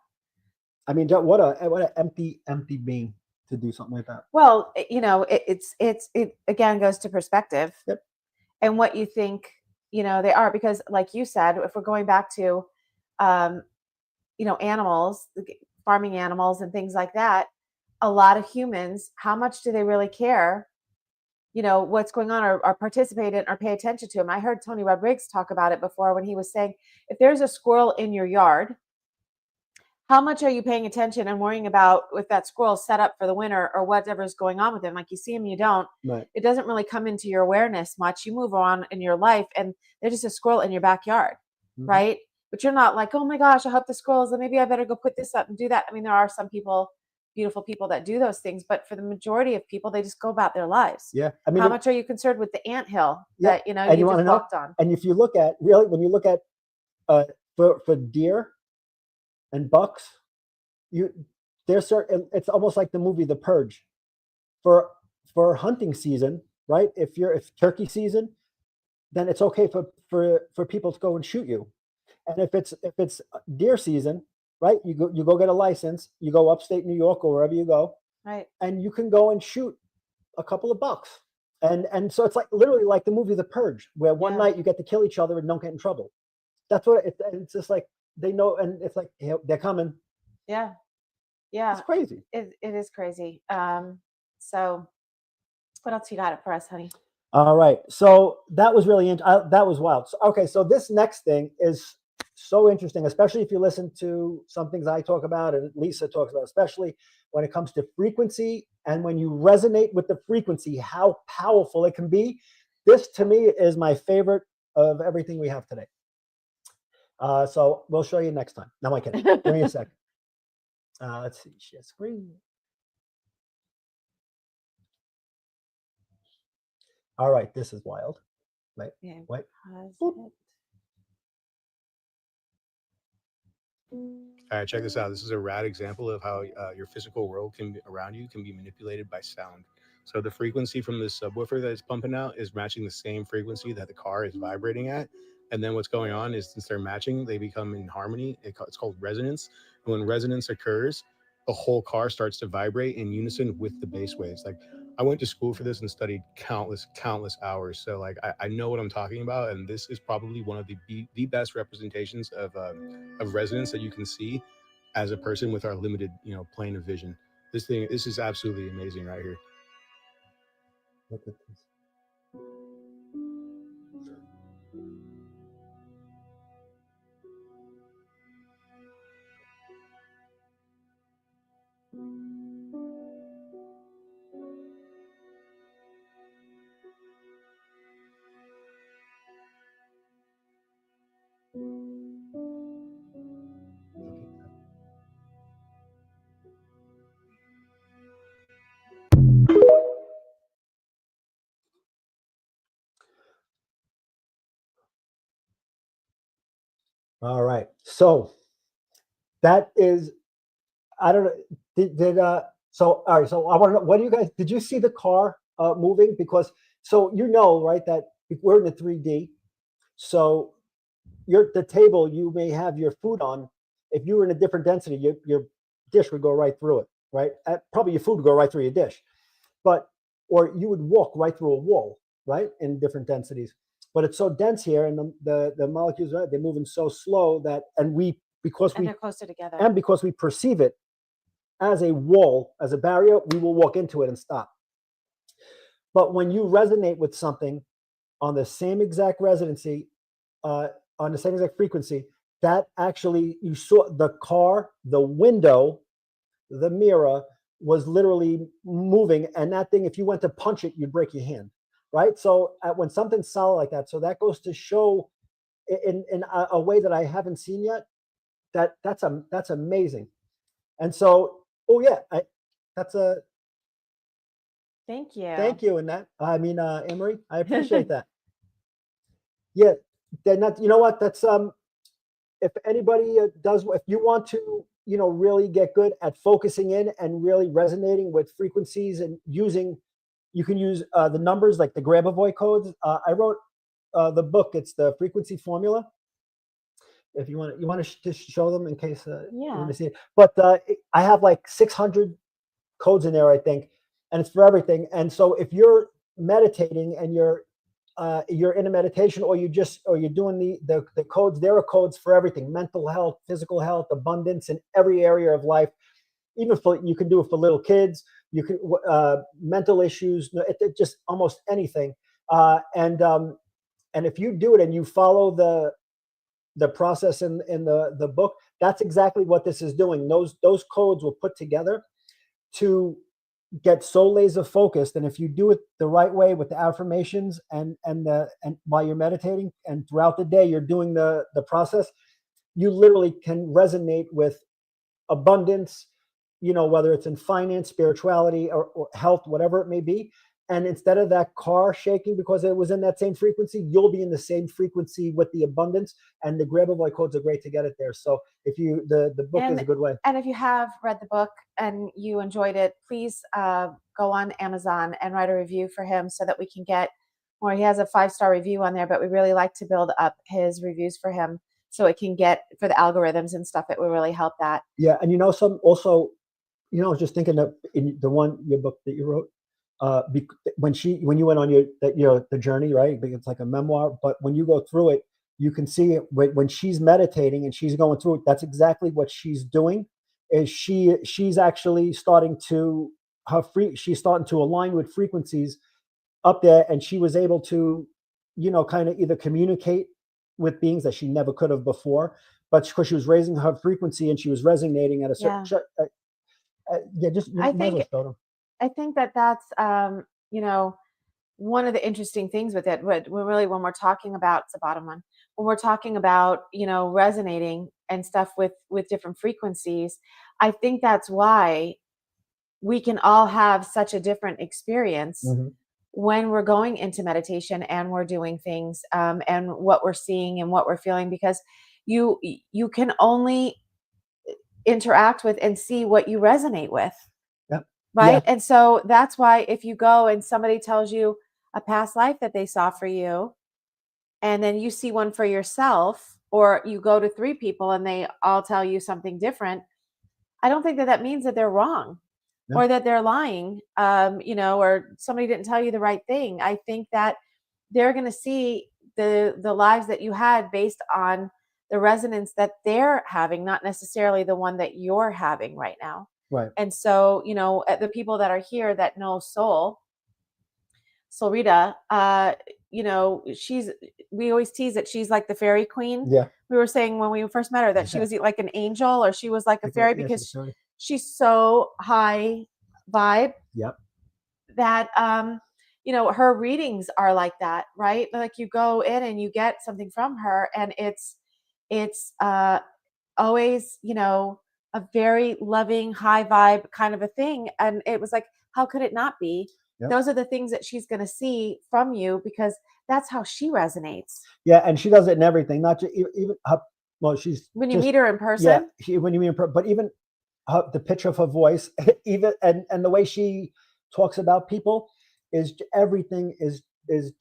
I mean, what a empty being to do something like that. Well, it again goes to perspective. Yep. And what you think, they are, because like you said, if we're going back to, animals, farming animals and things like that, a lot of humans, how much do they really care, what's going on, or participate in or pay attention to them? I heard Tony Rodriguez talk about it before when he was saying, if there's a squirrel in your yard, how much are you paying attention and worrying about if that squirrel's set up for the winter or whatever's going on with him? Like, you see him, you don't. Right. It doesn't really come into your awareness much. You move on in your life and there's just a squirrel in your backyard, Mhm. right? But you're not like, oh my gosh, I hope the squirrels, and maybe I better go put this up and do that. I mean, there are some people beautiful people that do those things, but for the majority of people, they just go about their lives. Yeah. I mean, How much are you concerned with the anthill Yeah, that, you know, and you you wanna just know? walked on? and if you look at really, when you look at for deer and bucks, there's certain, it's almost like the movie The Purge. For hunting season, right? If turkey season, then it's okay for people to go and shoot you. And if it's deer season, right? You go get a license, you go upstate New York or wherever you go, Right. and you can go and shoot a couple of bucks. And so it's like literally like the movie The Purge, where one Yeah. night you get to kill each other and don't get in trouble. That's what it's just like they know, and it's like, you know, they're coming. Yeah. Yeah. It's crazy. It is crazy. So what else you got for us, honey? All right, so that was really that was wild. So, okay, so this next thing is so interesting, especially if you listen to some things I talk about and Lisa talks about, especially when it comes to frequency and when you resonate with the frequency, how powerful it can be. This to me is my favorite of everything we have today. So we'll show you next time. No, I kidding. Give me a second. Let's see, share screen. All right, this is wild. Wait, Yeah. wait. Pause Boop. it. All right, check this out. This is a rad example of how your physical world around you can be manipulated by sound. So the frequency from this subwoofer that it's pumping out is matching the same frequency that the car is vibrating at. And then what's going on is, since they're matching, they become in harmony. It's called resonance. And when resonance occurs, the whole car starts to vibrate in unison with the bass waves. Like, I went to school for this and studied countless hours. So like I know what I'm talking about, and this is probably one of the best representations of resonance that you can see as a person with our limited, plane of vision. This is absolutely amazing right here. Look at this. All right. So that is, I don't know. So all right. So I want to know, what do you guys, did you see the car moving? Because so right, that we're in the 3D. So the table you may have your food on. If you were in a different density, your dish would go right through it, right? Probably your food would go right through your dish, or you would walk right through a wall, right? In different densities. But it's so dense here, and the molecules, they're moving so slow that, and they're closer together. and because we perceive it as a wall, as a barrier, we will walk into it and stop. But when you resonate with something on the same exact resonancy, on the same exact frequency, that actually, you saw the car, the window, the mirror was literally moving, and that thing, if you went to punch it, you'd break your hand, right? So when something's solid like that, so that goes to show in a way that I haven't seen yet, that's amazing. And so, oh yeah, that's a Thank you. thank you. And that, I mean, Emery, I appreciate that. Yeah, then that, you know what, that's if anybody if you want to, really get good at focusing in and really resonating with frequencies and you can use the numbers like the Grabavoy codes. I wrote the book. It's the frequency formula. If you want to just show them in case you want to see it. But I have like 600 codes in there, I think, and it's for everything. And so if you're meditating and you're in a meditation, or you're doing the codes, there are codes for everything: mental health, physical health, abundance in every area of life. Even you can do it for little kids. You can mental issues, just almost anything. And if you do it and you follow the process in the book, that's exactly what this is doing. Those codes were put together to get so laser focused, and if you do it the right way with the affirmations and while you're meditating and throughout the day you're doing the process, you literally can resonate with abundance, whether it's in finance, spirituality, or health, whatever it may be. And instead of that car shaking because it was in that same frequency, you'll be in the same frequency with the abundance. And the Grabovoi codes are great to get it there. So if you, the book is a good way. And if you have read the book and you enjoyed it, please go on Amazon and write a review for him so that we can get more. He has a 5-star review on there, but we really like to build up his reviews for him so it can get for the algorithms and stuff. It will really help that. Yeah. And some also, I was just thinking that in your book that you wrote, when you went on the journey, right? It's like a memoir, but when you go through it, you can see it when she's meditating and she's going through it. That's exactly what she's doing. Is she's actually starting to she's starting to align with frequencies up there, and she was able to, kind of either communicate with beings that she never could have before, but because she was raising her frequency and she was resonating at a certain. I think that's one of the interesting things with it. When we're talking about, it's the bottom one, when we're talking about resonating and stuff with different frequencies, I think that's why we can all have such a different experience when we're going into meditation and we're doing things and what we're seeing and what we're feeling, because you can only interact with and see what you resonate with. Right. Yeah. And so that's why if you go and somebody tells you a past life that they saw for you, and then you see one for yourself, or you go to 3 people and they all tell you something different, I don't think that means that they're wrong or that they're lying, or somebody didn't tell you the right thing. I think that they're going to see the lives that you had based on the resonance that they're having, not necessarily the one that you're having right now. Right. And so, the people that are here that know Soul Rita, we always tease that she's like the fairy queen. Yeah. We were saying when we first met her that she was like an angel or she was like a fairy because she's so high vibe. Yep. That, her readings are like that, right? Like you go in and you get something from her and it's always, a very loving, high vibe kind of a thing. And it was like, how could it not be? Yep. Those are the things that she's going to see from you because that's how she resonates. Yeah. And she does it in everything, not just even, she's. When you meet her in person? Yeah. When you meet her, but even the pitch of her voice, even, and the way she talks about people is everything is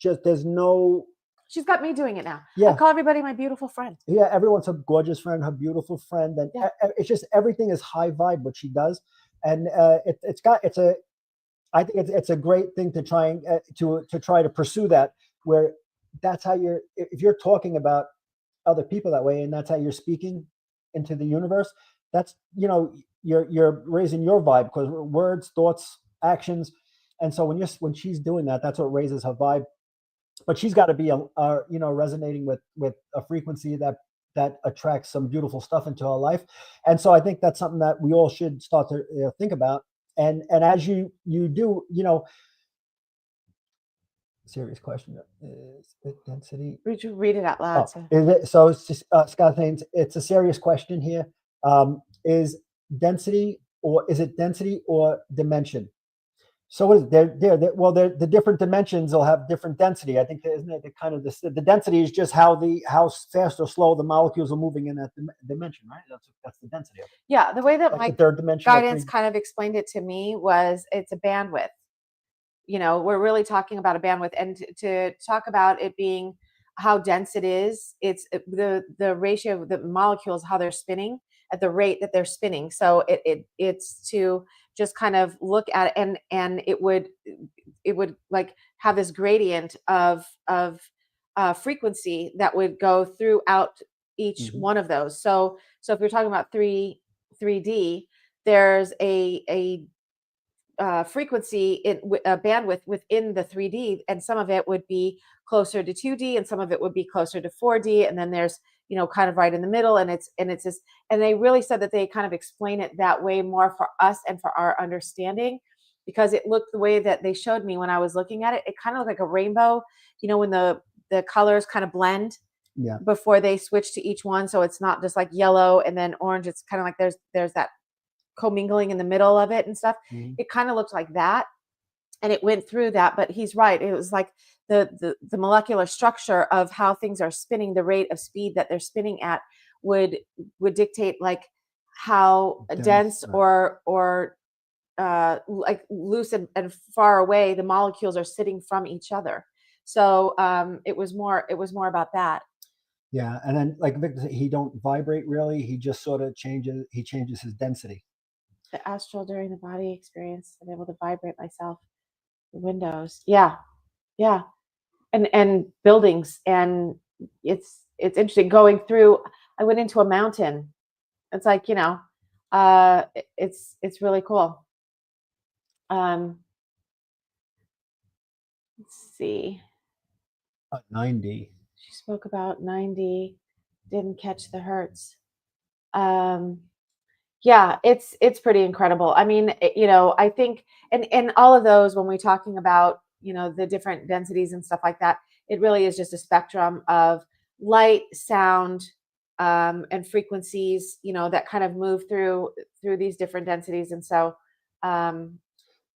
just, there's no. She's got me doing it now. Yeah. I call everybody my beautiful friend. Yeah, everyone's a gorgeous friend, her beautiful friend, and it's just everything is high vibe what she does, and I think it's a great thing to try and to try to pursue that, where that's how if you're talking about other people that way and that's how you're speaking into the universe, that's you're raising your vibe because words, thoughts, actions, and so when she's doing that, that's what raises her vibe. But she's got to be, resonating with a frequency that attracts some beautiful stuff into her life. And so I think that's something that we all should start to think about. And as you do, serious question. Is it density? Would you read it out loud? So Scott thinks it's a serious question here. Is density or dimension? So what is the different dimensions will have different density. I think isn't it the density is just how fast or slow the molecules are moving in that dimension, right? That's the density of it. Yeah, the way that my third dimension guidance kind of explained it to me was it's a bandwidth. We're really talking about a bandwidth, and to talk about it being how dense it is, it's the ratio of the molecules, how they're spinning at the rate that they're spinning. So it's to just kind of look at it and it would like have this gradient of frequency that would go throughout each one of those. So if you're talking about 3D, there's a frequency a bandwidth within the 3D, and some of it would be closer to 2D and some of it would be closer to 4D, and then there's kind of right in the middle, and it's this, and they really said that they kind of explain it that way more for us and for our understanding, because it looked the way that they showed me when I was looking at it. It kind of looked like a rainbow, when the colors kind of blend before they switch to each one, so it's not just like yellow and then orange. It's kind of like there's that commingling in the middle of it and stuff. Mhm. It kind of looked like that, and it went through that. But he's right; it was like the molecular structure of how things are spinning, the rate of speed that they're spinning at would dictate like how dense right. or like loose and far away the molecules are sitting from each other. So it was more about that. Yeah, and then like Victor said, he don't vibrate really. He just sort of changes. He changes his density. The astral during the body experience, I'm able to vibrate myself. The windows, yeah, yeah, and buildings, and it's interesting going through. I went into a mountain. It's like, it's really cool. Let's see. 90. She spoke about 90, didn't catch the hertz. Yeah, it's pretty incredible. I mean, I think, and all of those, when we're talking about, the different densities and stuff like that, it really is just a spectrum of light, sound, and frequencies, that kind of move through these different densities. And so,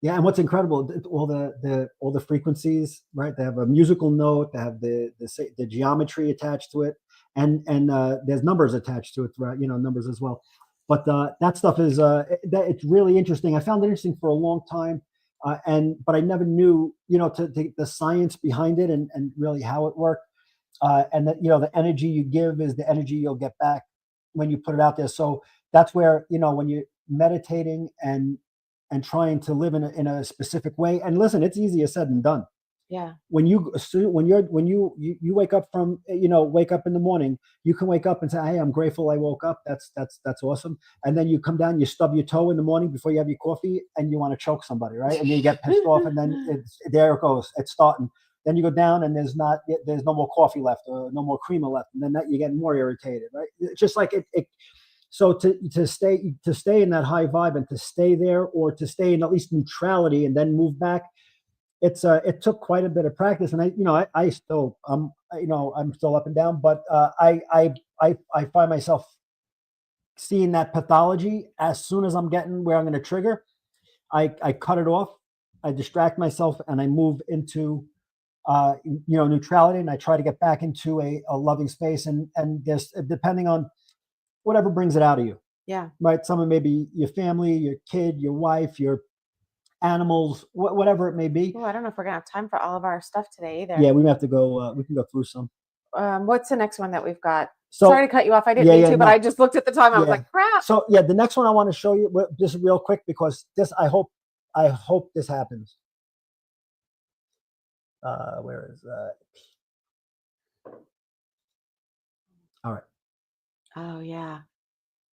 Yeah, and what's incredible, all the frequencies, right? They have a musical note, they have the geometry attached to it, and there's numbers attached to it, right? Numbers as well. But that stuff is it's really interesting. I found it interesting for a long time, but I never knew, the science behind it and really how it worked. And that, the energy you give is the energy you'll get back when you put it out there. So that's where, when you're meditating and trying to live in a specific way. And listen, it's easier said than done. yeah, When you wake up wake up in the morning, you can wake up and say, "Hey, I'm grateful I woke up." That's awesome. And then you come down, you stub your toe in the morning before you have your coffee, and you want to choke somebody, right? And you get pissed off, and then there it goes. It's starting. Then you go down, and there's no more coffee left, or no more creamer left, and then you get more irritated, right? It's just like it. So to stay in that high vibe and to stay there, or to stay in at least neutrality and then move back, it took quite a bit of practice. And I still I'm still up and down, but I find myself seeing that pathology as soon as I'm getting where I'm going to trigger. I cut it off, I distract myself, and I move into neutrality, and I try to get back into a loving space, and just depending on whatever brings it out of you. yeah. Right? Someone maybe your family, your kid, your wife, your animals, whatever it may be. Oh, I don't know if we're gonna have time for all of our stuff today either. Yeah, we have to go. We can go through some. What's the next one that we've got? So, sorry to cut you off. I didn't mean to, but no. I just looked at the time. I was like, crap. So yeah, the next one I want to show you just real quick, because this I hope this happens. Where is that? All right. Oh yeah.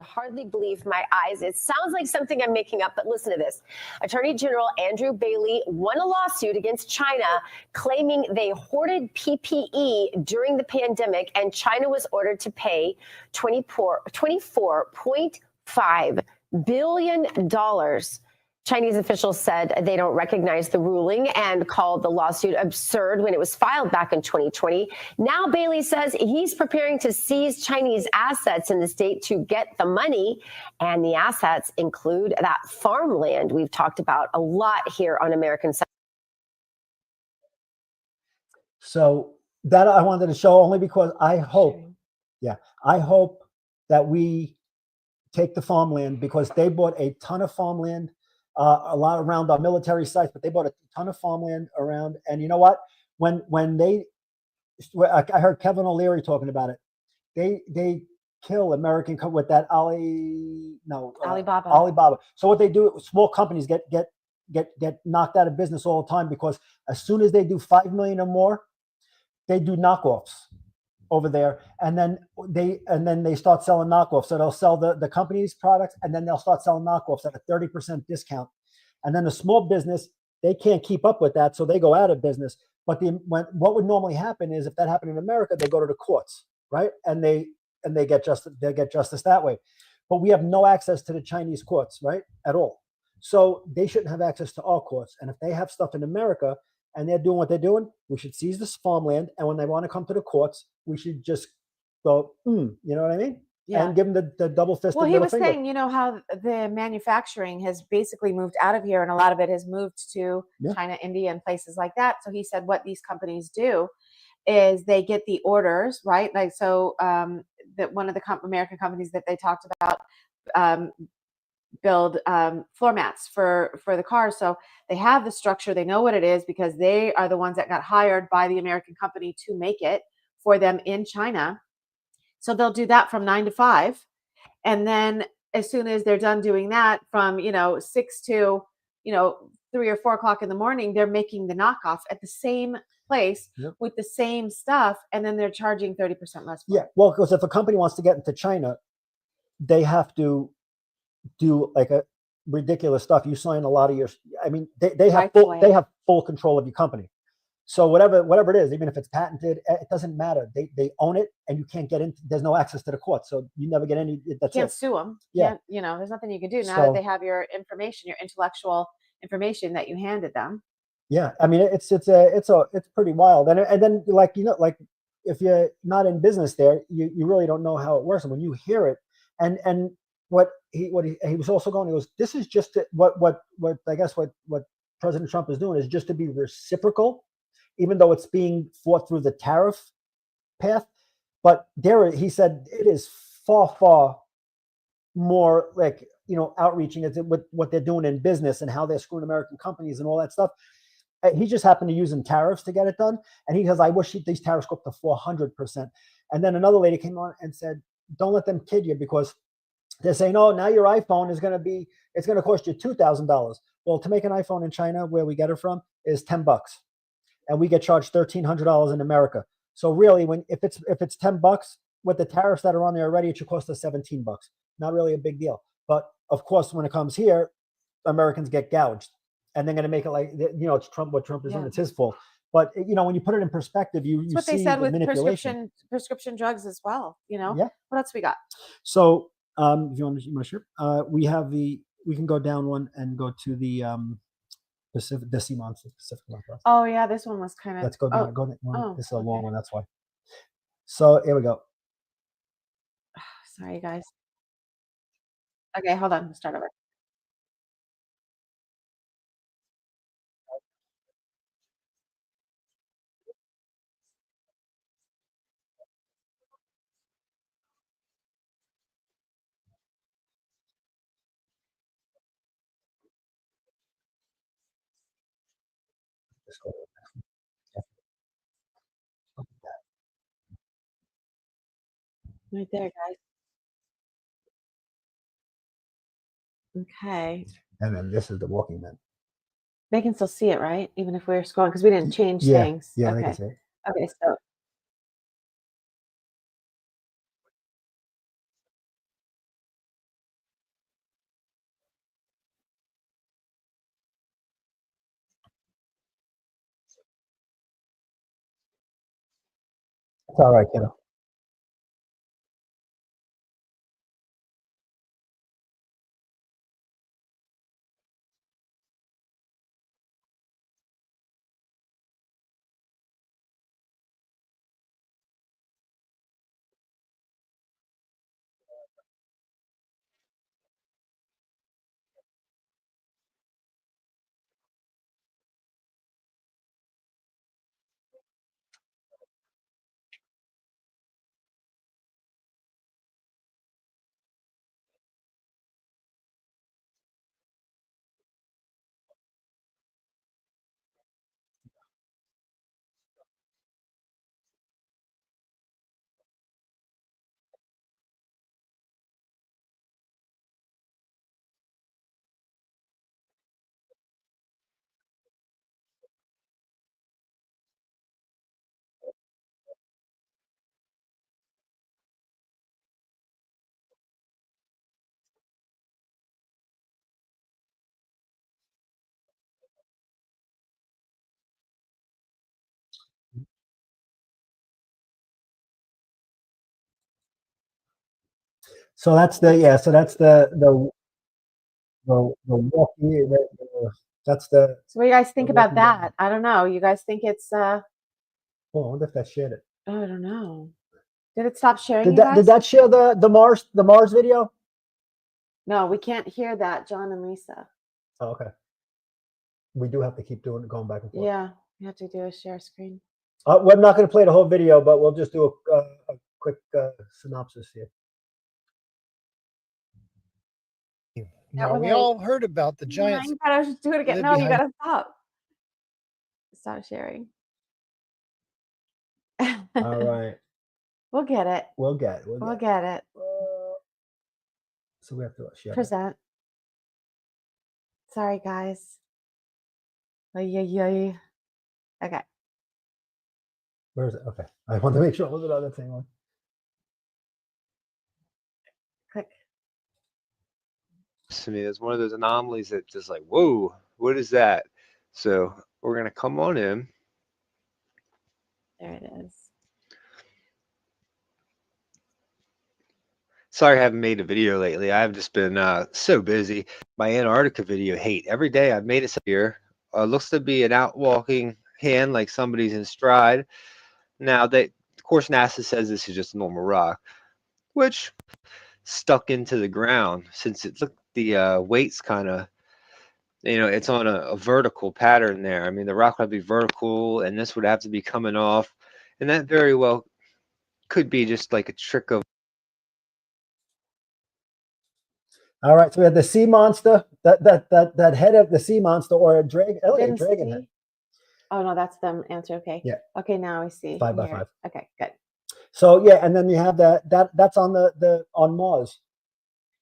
Hardly believe my eyes. It sounds like something I'm making up, but listen to this. Attorney General Andrew Bailey won a lawsuit against China claiming they hoarded PPE during the pandemic, and China was ordered to pay $24.5 billion. Chinese officials said they don't recognize the ruling and called the lawsuit absurd when it was filed back in 2020. Now Bailey says he's preparing to seize Chinese assets in the state to get the money, and the assets include that farmland we've talked about a lot here on American Side. So that I wanted to show only because I hope that we take the farmland, because they bought a ton of farmland. A lot around our military sites, but they bought a ton of farmland around. And you know what? When I heard Kevin O'Leary talking about it, they kill American with that Alibaba. So what they do, small companies get knocked out of business all the time, because as soon as they do 5 million or more, they do knockoffs over there, and then they start selling knockoffs. So they'll sell the company's products, and then they'll start selling knockoffs at a 30% discount. And then the small business, they can't keep up with that, so they go out of business. But what would normally happen is, if that happened in America, they go to the courts, right? And they get justice that way. But we have no access to the Chinese courts, right, at all. So they shouldn't have access to our courts. And if they have stuff in America and they're doing what they're doing, we should seize this farmland. And when they want to come to the courts, we should just go, you know what I mean? Yeah. and give them the double fisted Well, he middle was finger. saying, you know, how the manufacturing has basically moved out of here and a lot of it has moved to Yeah. China, India, and places like that. So he said what these companies do is they get the orders, right? Like, so that one of the American companies that they talked about build floor mats for the cars. So they have the structure, they know what it is because they are the ones that got hired by the American company to make it for them in China. So they'll do that from 9 to 5. And then as soon as they're done doing that from, 6 to, 3 or 4 o'clock in the morning, they're making the knockoff at the same place with the same stuff. And then they're charging 30% less. For Yeah. Well, because if a company wants to get into China, they have to do like a ridiculous stuff. You sign a lot of they have full control of your company. So whatever it is, even if it's patented, it doesn't matter. They own it, and you can't get in. There's no access to the court, so you never get any. That's can't it. sue them. Yeah, there's nothing you can do now that they have your information, your intellectual information that you handed them. Yeah, I mean it's pretty wild, and then like if you're not in business there, you really don't know how it works. And when you hear it, and what he was also going, he goes, this is just what I guess what President Trump is doing is just to be reciprocal. Even though it's being fought through the tariff path, but he said it is far more like outreaching as with what they're doing in business and how they're screwing American companies and all that stuff. He just happened to use tariffs to get it done, and he says, "I wish these tariffs go up to 400%." And then another lady came on and said, "Don't let them kid you because they're saying, oh, now your iPhone is going to cost you $2,000. Well, to make an iPhone in China, where we get it from, is $10." And we get charged $1,300 in America. So really, if it's $10 with the tariffs that are on there already, it should cost us $17. Not really a big deal. But of course, when it comes here, Americans get gouged, and they're going to make it like it's Trump. What Trump is doing, it's his fault. But when you put it in perspective, you what see they said the with manipulation. prescription drugs as well. Yeah. What else we got? So if you want to share, we can go down one and go to the Pacific Northwest. Oh yeah, this one was kind of. Let's go down. This is a long okay. one. That's why. So here we go. Sorry, guys. Okay, hold on. Let's start over. Right there, guys. Okay. And then this is the Walking Man. They can still see it, right? Even if we're scrolling, because we didn't change things. Yeah, okay. they can see it. Okay, so. It's all right, kiddo. So that's the walking. That's the. So what do you guys think the about Walking Dead. that? I don't know. You guys think it's Oh, I wonder if that shared it. oh, I don't know. Did it stop sharing? Did you that guys? did that share the Mars video? No, we can't hear that, John and Lisa. Oh, okay. We do have to keep going back and forth. Yeah, we have to do a share screen. We're not going to play the whole video, but we'll just do a quick synopsis here. Now, when we they- all heard about the Yeah, giants. you gotta just do it again. live No, you behind- gotta stop. Stop sharing. All right. We'll get it. We'll get it. We'll get it. So we have to share. that. Present. Sorry, guys. Ay, ay, ay. Okay. Where is it? Okay. I want to make sure it was another thing one. Click. To me, it's one of those anomalies that just like, whoa, what is that? So we're gonna come on in. There it is. Sorry, I haven't made a video lately. I've just been so busy. My Antarctica video hate every day. I've made it here. Looks to be an out walking hand, like somebody's in stride. Now, of course, NASA says this is just a normal rock, which stuck into the ground since it looked the weight's kind of, it's on a vertical pattern there. I mean, the rock would be vertical, and this would have to be coming off, and that very well could be just like a trick of. All right. So we have the sea monster. That head of the sea monster or a dragon. Oh, a Didn't dragon see. head. Oh no, that's the answer. Okay. Yeah. Okay, now I see. 5 by Here. 5. Okay, good. So yeah, and then you have that's on on Mars.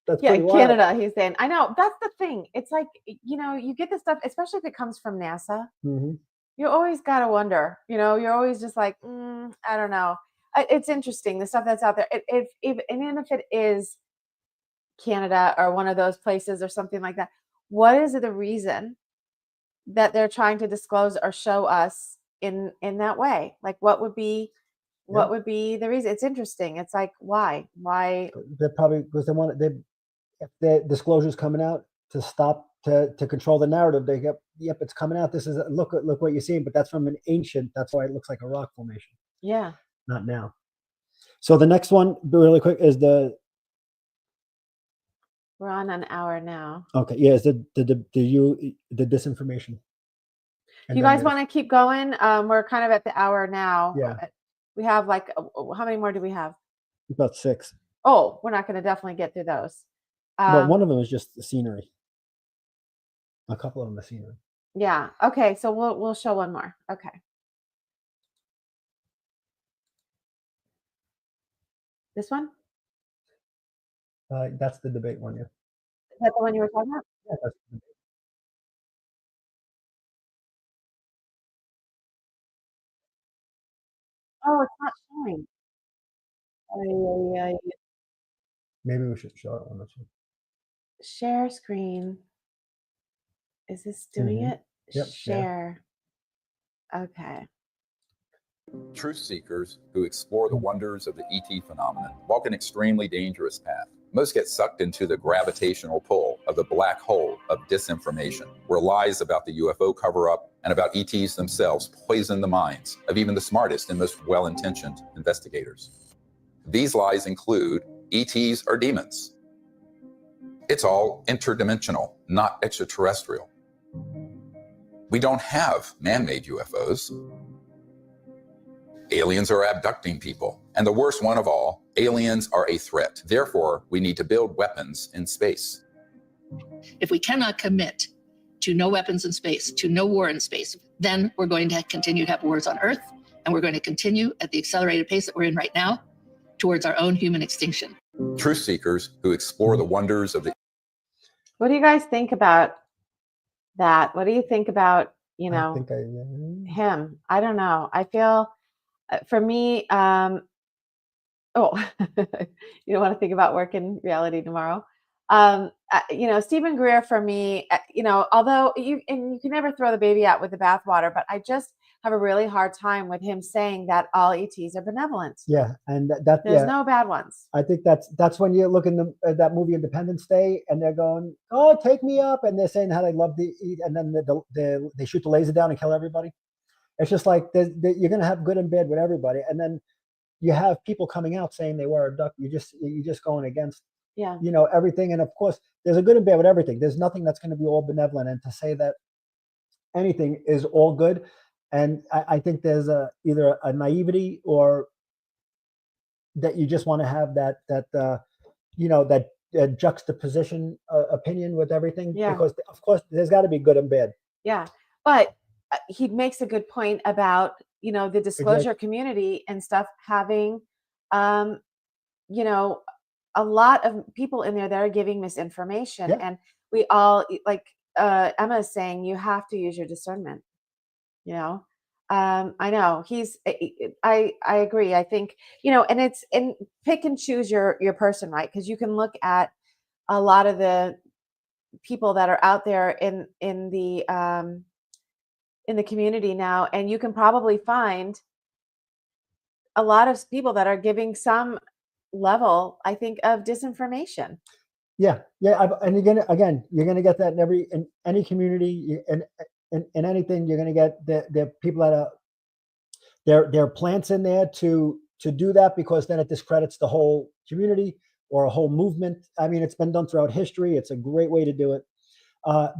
That's Yeah, pretty wild. Canada, he's saying. I know, that's the thing. It's like, you get this stuff, especially if it comes from NASA. Mhm. You always got to wonder, you're always just like, I don't know. It's interesting, the stuff that's out there. And even if it is Canada or one of those places or something like that, what is the reason that they're trying to disclose or show us in that way? Like, what would be the reason? It's interesting. It's like, why? They're probably because they want if the disclosure's coming out to stop to control the narrative. They get, yep, it's coming out. This is look what you're seeing, but that's from an ancient. That's why it looks like a rock formation. Yeah. Not now. So the next one, really quick, is We're on an hour now. okay. Yeah, is the disinformation. And You then guys want to keep going? We're kind of at the hour now. Yeah. We have like, how many more do we have? about 6? Oh, we're not going to definitely get through those. Well, one of them is just the scenery. A couple of them are scenery. Yeah. Okay. So we'll show one more. Okay. This one? That's the debate one. Yeah. Is that the one you were talking about? Yeah, that's the debate. Oh, it's not showing. Ay, ay, ay. Maybe we should show it on this one. Share screen. Is this doing Mhm. it? Yep, Share. Okay. Truth seekers who explore the wonders of the ET phenomenon walk an extremely dangerous path. Most get sucked into the gravitational pull of the black hole of disinformation, where lies about the UFO cover-up and about ETs themselves poison the minds of even the smartest and most well-intentioned investigators. These lies include ETs are demons. It's all interdimensional, not extraterrestrial. We don't have man-made UFOs. Aliens are abducting people. And the worst one of all, aliens are a threat. Therefore, we need to build weapons in space. If we cannot commit to no weapons in space, to no war in space, then we're going to continue to have wars on Earth, and we're going to continue at the accelerated pace that we're in right now towards our own human extinction. Truth seekers who explore the wonders of the What do you guys think about that? What do you think about, I think him? I don't know. I feel for me, you don't want to think about work in reality tomorrow. Stephen Greer for me, although you can never throw the baby out with the bathwater, but I just have a really hard time with him saying that all ETs are benevolent. Yeah, and There's no bad ones. I think that's when you look in that movie Independence Day, and they're going, "Oh, take me up," and they're saying how they love to eat, and then they shoot the laser down and kill everybody. It's just like you're gonna have good and bad with everybody, and then you have people coming out saying they were abducted. You're just going against, Yeah. everything. And of course, there's a good and bad with everything. There's nothing that's going to be all benevolent. And to say that anything is all good, and I think there's either a naivety or that you just want to have that juxtaposition opinion with everything. Yeah. Because of course there's got to be good and bad. Yeah. But he makes a good point about, the disclosure community and stuff having, a lot of people in there that are giving misinformation. Yeah. And we all, like Emma is saying, you have to use your discernment. I know I agree. I think, and pick and choose your person, right? Because you can look at a lot of the people that are out there in the community now, and you can probably find a lot of people that are giving some level, I think, of disinformation. Yeah. And again, you're gonna get that in any community, and in anything. You're gonna get the people that are there are plants in there to do that, because then it discredits the whole community or a whole movement. I mean, it's been done throughout history. It's a great way to do it.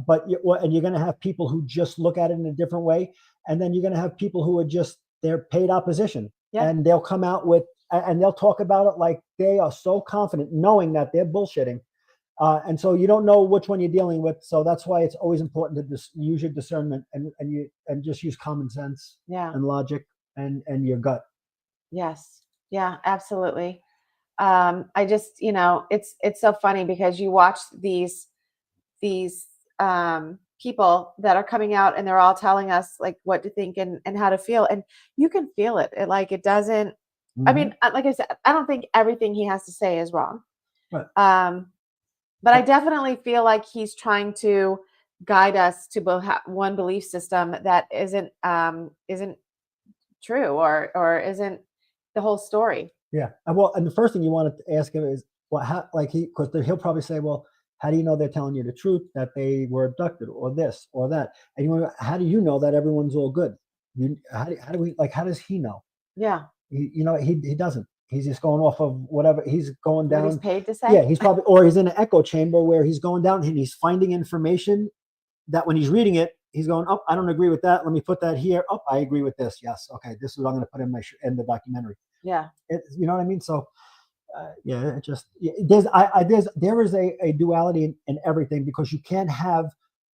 But you're going to have people who just look at it in a different way, and then you're going to have people who are they're paid opposition, and they'll come out and they'll talk about it like they are so confident, knowing that they're bullshitting, and so you don't know which one you're dealing with. So that's why it's always important to just use your discernment and just use common sense, and logic, and your gut. Yes. Yeah, absolutely. I just, it's so funny because you watch these people that are coming out, and they're all telling us like what to think and how to feel, and you can feel it. It doesn't. I mean, like I said, I don't think everything he has to say is wrong. Right. But I definitely feel like he's trying to guide us to one belief system that isn't true or isn't the whole story. Yeah. And the first thing you want to ask him is, well, how, because he'll probably say, well, how do you know they're telling you the truth, that they were abducted, or this or that? And you want, how do you know that everyone's all good? How does he know? Yeah. He doesn't. He's just going off of whatever he's going down. What he's paid to say. Yeah, he's probably, or he's in an echo chamber where he's going down and he's finding information that when he's reading it, he's going, oh, I don't agree with that. Let me put that here. Oh, I agree with this. Yes. Okay. This is what I'm going to put in the documentary. Yeah. You know what I mean? So, it just, there is a duality in everything, because you can't have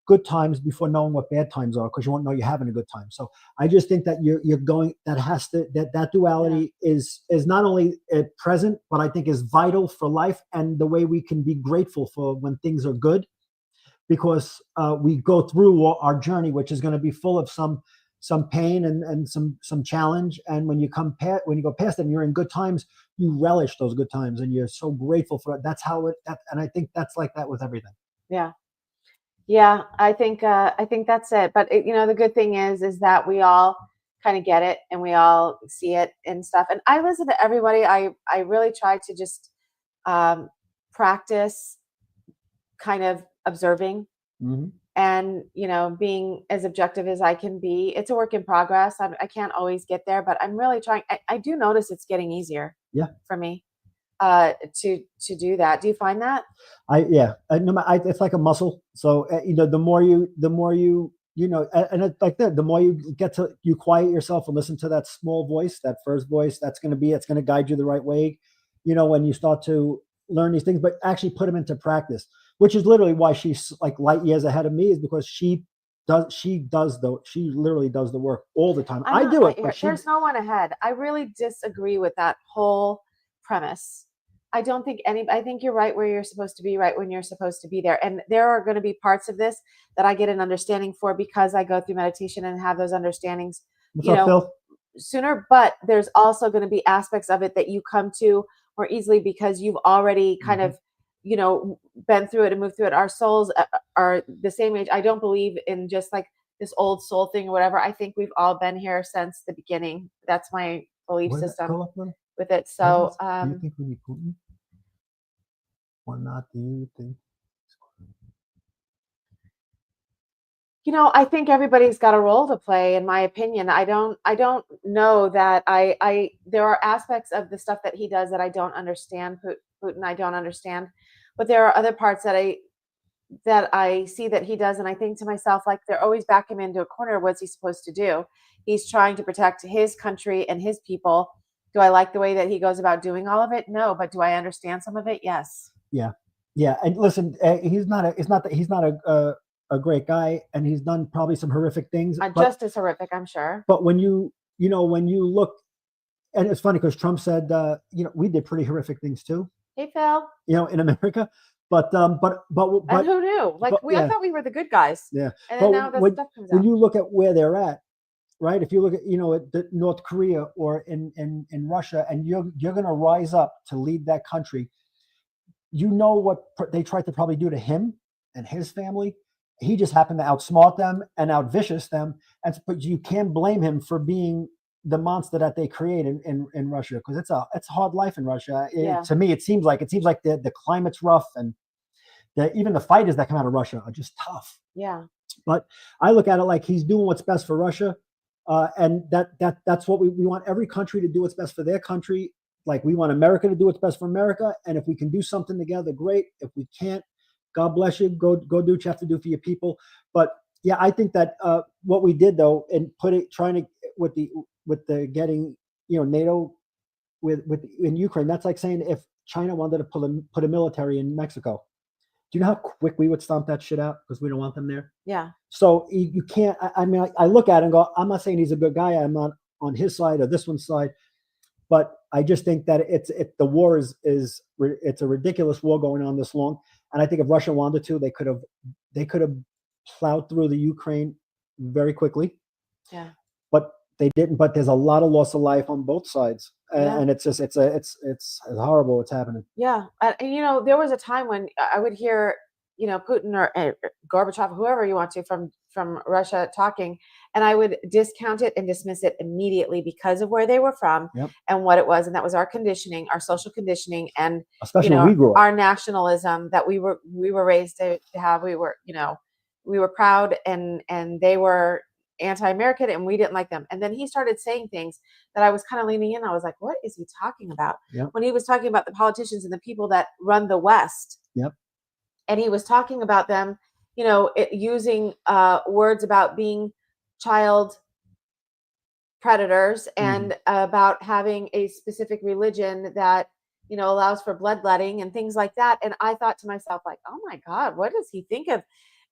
good times before knowing what bad times are, because you won't know you're having a good time. So I just think that you're going, that duality is not only present, but I think is vital for life and the way we can be grateful for when things are good, because we go through our journey, which is going to be full of some pain and some challenge. And when you go past it and you're in good times, you relish those good times and you're so grateful for it. That's how and I think that's like that with everything. Yeah. Yeah. I think that's it. But the good thing is that we all kind of get it and we all see it and stuff. And I listen to everybody. I really try to just practice kind of observing. Mm-hmm. And, being as objective as I can be. It's a work in progress. I can't always get there, but I'm really trying. I do notice it's getting easier for me to do that. Do you find that? It's like a muscle. So, the more you and it's like that, the more you quiet yourself and listen to that small voice, that first voice, it's going to guide you the right way, when you start to learn these things, but actually put them into practice, which is literally why she's like light years ahead of me, is because she literally does the work all the time. I do it, but there's no one ahead. I really disagree with that whole premise. I don't think I think you're right where you're supposed to be, right when you're supposed to be there. And there are going to be parts of this that I get an understanding for because I go through meditation and have those understandings, Phil? Sooner. But there's also going to be aspects of it that you come to more easily because you've already kind of, been through it and moved through it. Our souls are the same age. I don't believe in just like this old soul thing or whatever. I think we've all been here since the beginning. That's my belief system with it. So, do you think we need Putin or not? Do you think? You know, I think everybody's got a role to play, in my opinion. I don't know that there are aspects of the stuff that he does that I don't understand. Putin, I don't understand, but there are other parts that I see that he does, and I think to myself, like, they're always back him into a corner. What's he supposed to do? He's trying to protect his country and his people. Do I like the way that he goes about doing all of it? No, but do I understand some of it? Yes. Yeah, yeah. And listen, he's not a. It's not that he's not a great guy, and he's done probably some horrific things. Just as horrific, I'm sure. But when you look, and it's funny because Trump said, we did pretty horrific things too. Hey, Phil. In America, but and who knew? Like, I thought we were the good guys. Yeah. And then now that stuff comes out. When you look at where they're at, right? If you look at at North Korea or in Russia, and you're going to rise up to lead that country, what they tried to probably do to him and his family. He just happened to outsmart them and outvicious them, but you can't blame him for being the monster that they create in Russia, because it's a hard life in Russia. To me, it seems like the climate's rough, and even the fighters that come out of Russia are just tough. Yeah. But I look at it like he's doing what's best for Russia, and that's what we want every country to do what's best for their country. Like, we want America to do what's best for America, and if we can do something together, great. If we can't, God bless you. Go do what you have to do for your people. But yeah, I think that what we did though, and with the getting NATO in Ukraine, that's like saying if China wanted to put a military in Mexico. Do you know how quick we would stomp that shit out because we don't want them there? Yeah. So you can't. I mean, I look at it and go, I'm not saying he's a good guy. I'm not on his side or this one's side, but I just think that the war is it's a ridiculous war going on this long. And I think if Russia wanted to, they could have plowed through the Ukraine very quickly. Yeah. But they didn't. But there's a lot of loss of life on both sides, and it's just it's horrible what's happening. Yeah, and there was a time when I would hear Putin or Gorbachev, whoever you want to from Russia talking, and I would discount it and dismiss it immediately because of where they were from and what it was, and that was our conditioning, our social conditioning, and especially when we grew up, our nationalism that we were raised to have. We were proud, and they were anti-American, and we didn't like them. And then he started saying things that I was kind of leaning in. I was like, what is he talking about? When he was talking about the politicians and the people that run the West. And he was talking about them, using words about being child predators and about having a specific religion that, allows for bloodletting and things like that. And I thought to myself, like, oh my God, what does he think of?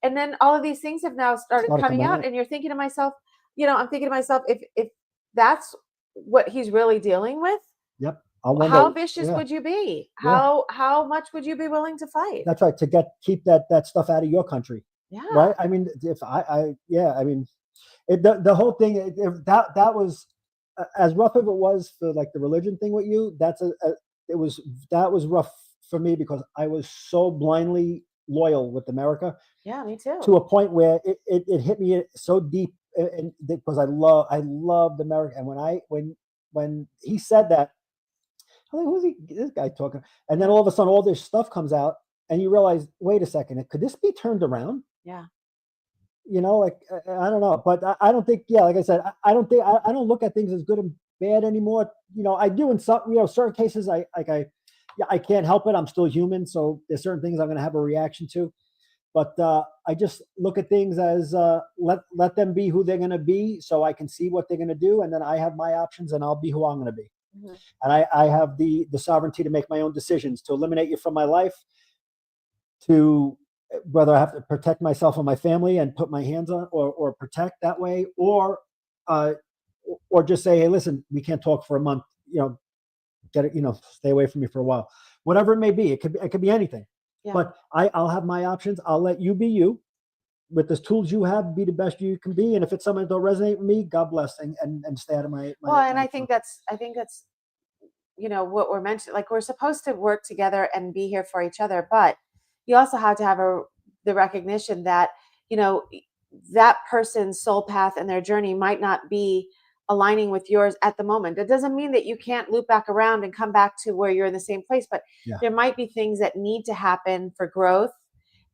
And then all of these things have now started coming out, and you're thinking to myself, I'm thinking to myself, if that's what he's really dealing with, how vicious would you be? How much would you be willing to fight? That's right, to keep that stuff out of your country. Yeah. Right. I mean, if I mean, the whole thing, that was as rough as it was for like the religion thing with you. That was rough for me because I was so blindly loyal with America. Yeah, me too. To a point where it hit me so deep, and because I loved America. And when he said that, I'm like, who's this guy talking? And then all of a sudden, all this stuff comes out, and you realize, wait a second, could this be turned around? Yeah. Like I don't know, but I don't think. Yeah, like I said, I don't think I don't look at things as good and bad anymore. I do in some certain cases. I can't help it. I'm still human, so there's certain things I'm going to have a reaction to. But I just look at things as let them be who they're going to be, so I can see what they're going to do, and then I have my options, and I'll be who I'm going to be. And I have the sovereignty to make my own decisions, to eliminate you from my life, to whether I have to protect myself and my family and put my hands on or protect that way, or just say, hey, listen, we can't talk for a month. Get it. Stay away from me for a while. Whatever it may be, it could be anything. Yeah. But I'll have my options. I'll let you be you. With the tools you have, be the best you can be. And if it's something that don't resonate with me, God bless, and stay out of my. Well, and I think that's what we're mentioning. Like, we're supposed to work together and be here for each other, but you also have to have the recognition that that person's soul path and their journey might not be aligning with yours at the moment. It doesn't mean that you can't loop back around and come back to where you're in the same place, but there might be things that need to happen for growth.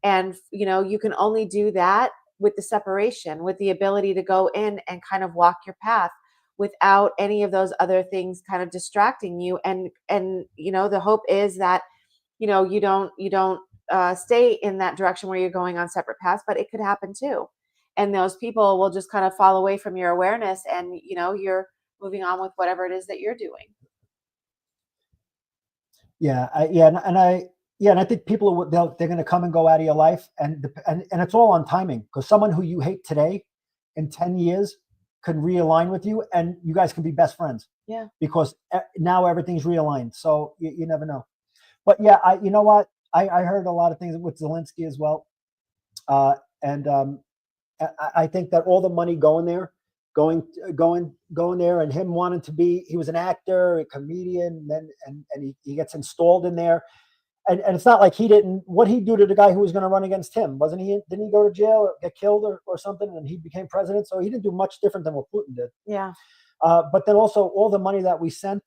And, you can only do that with the separation, with the ability to go in and kind of walk your path without any of those other things kind of distracting you. And the hope is that, you don't stay in that direction where you're going on separate paths, but it could happen too. And those people will just kind of fall away from your awareness, and, you're moving on with whatever it is that you're doing. Yeah, and I think people they're going to come and go out of your life, and it's all on timing, because someone who you hate today, in 10 years, could realign with you, and you guys can be best friends. Yeah. Because now everything's realigned, so you never know. But yeah, you know what? I heard a lot of things with Zelensky as well, and I think that all the money going there, and him wanting to be, he was an actor, a comedian, and he gets installed in there. And it's not like what he do to the guy who was going to run against him? Didn't he go to jail or get killed or something, and he became president? So he didn't do much different than what Putin did. Yeah. But then also all the money that we sent,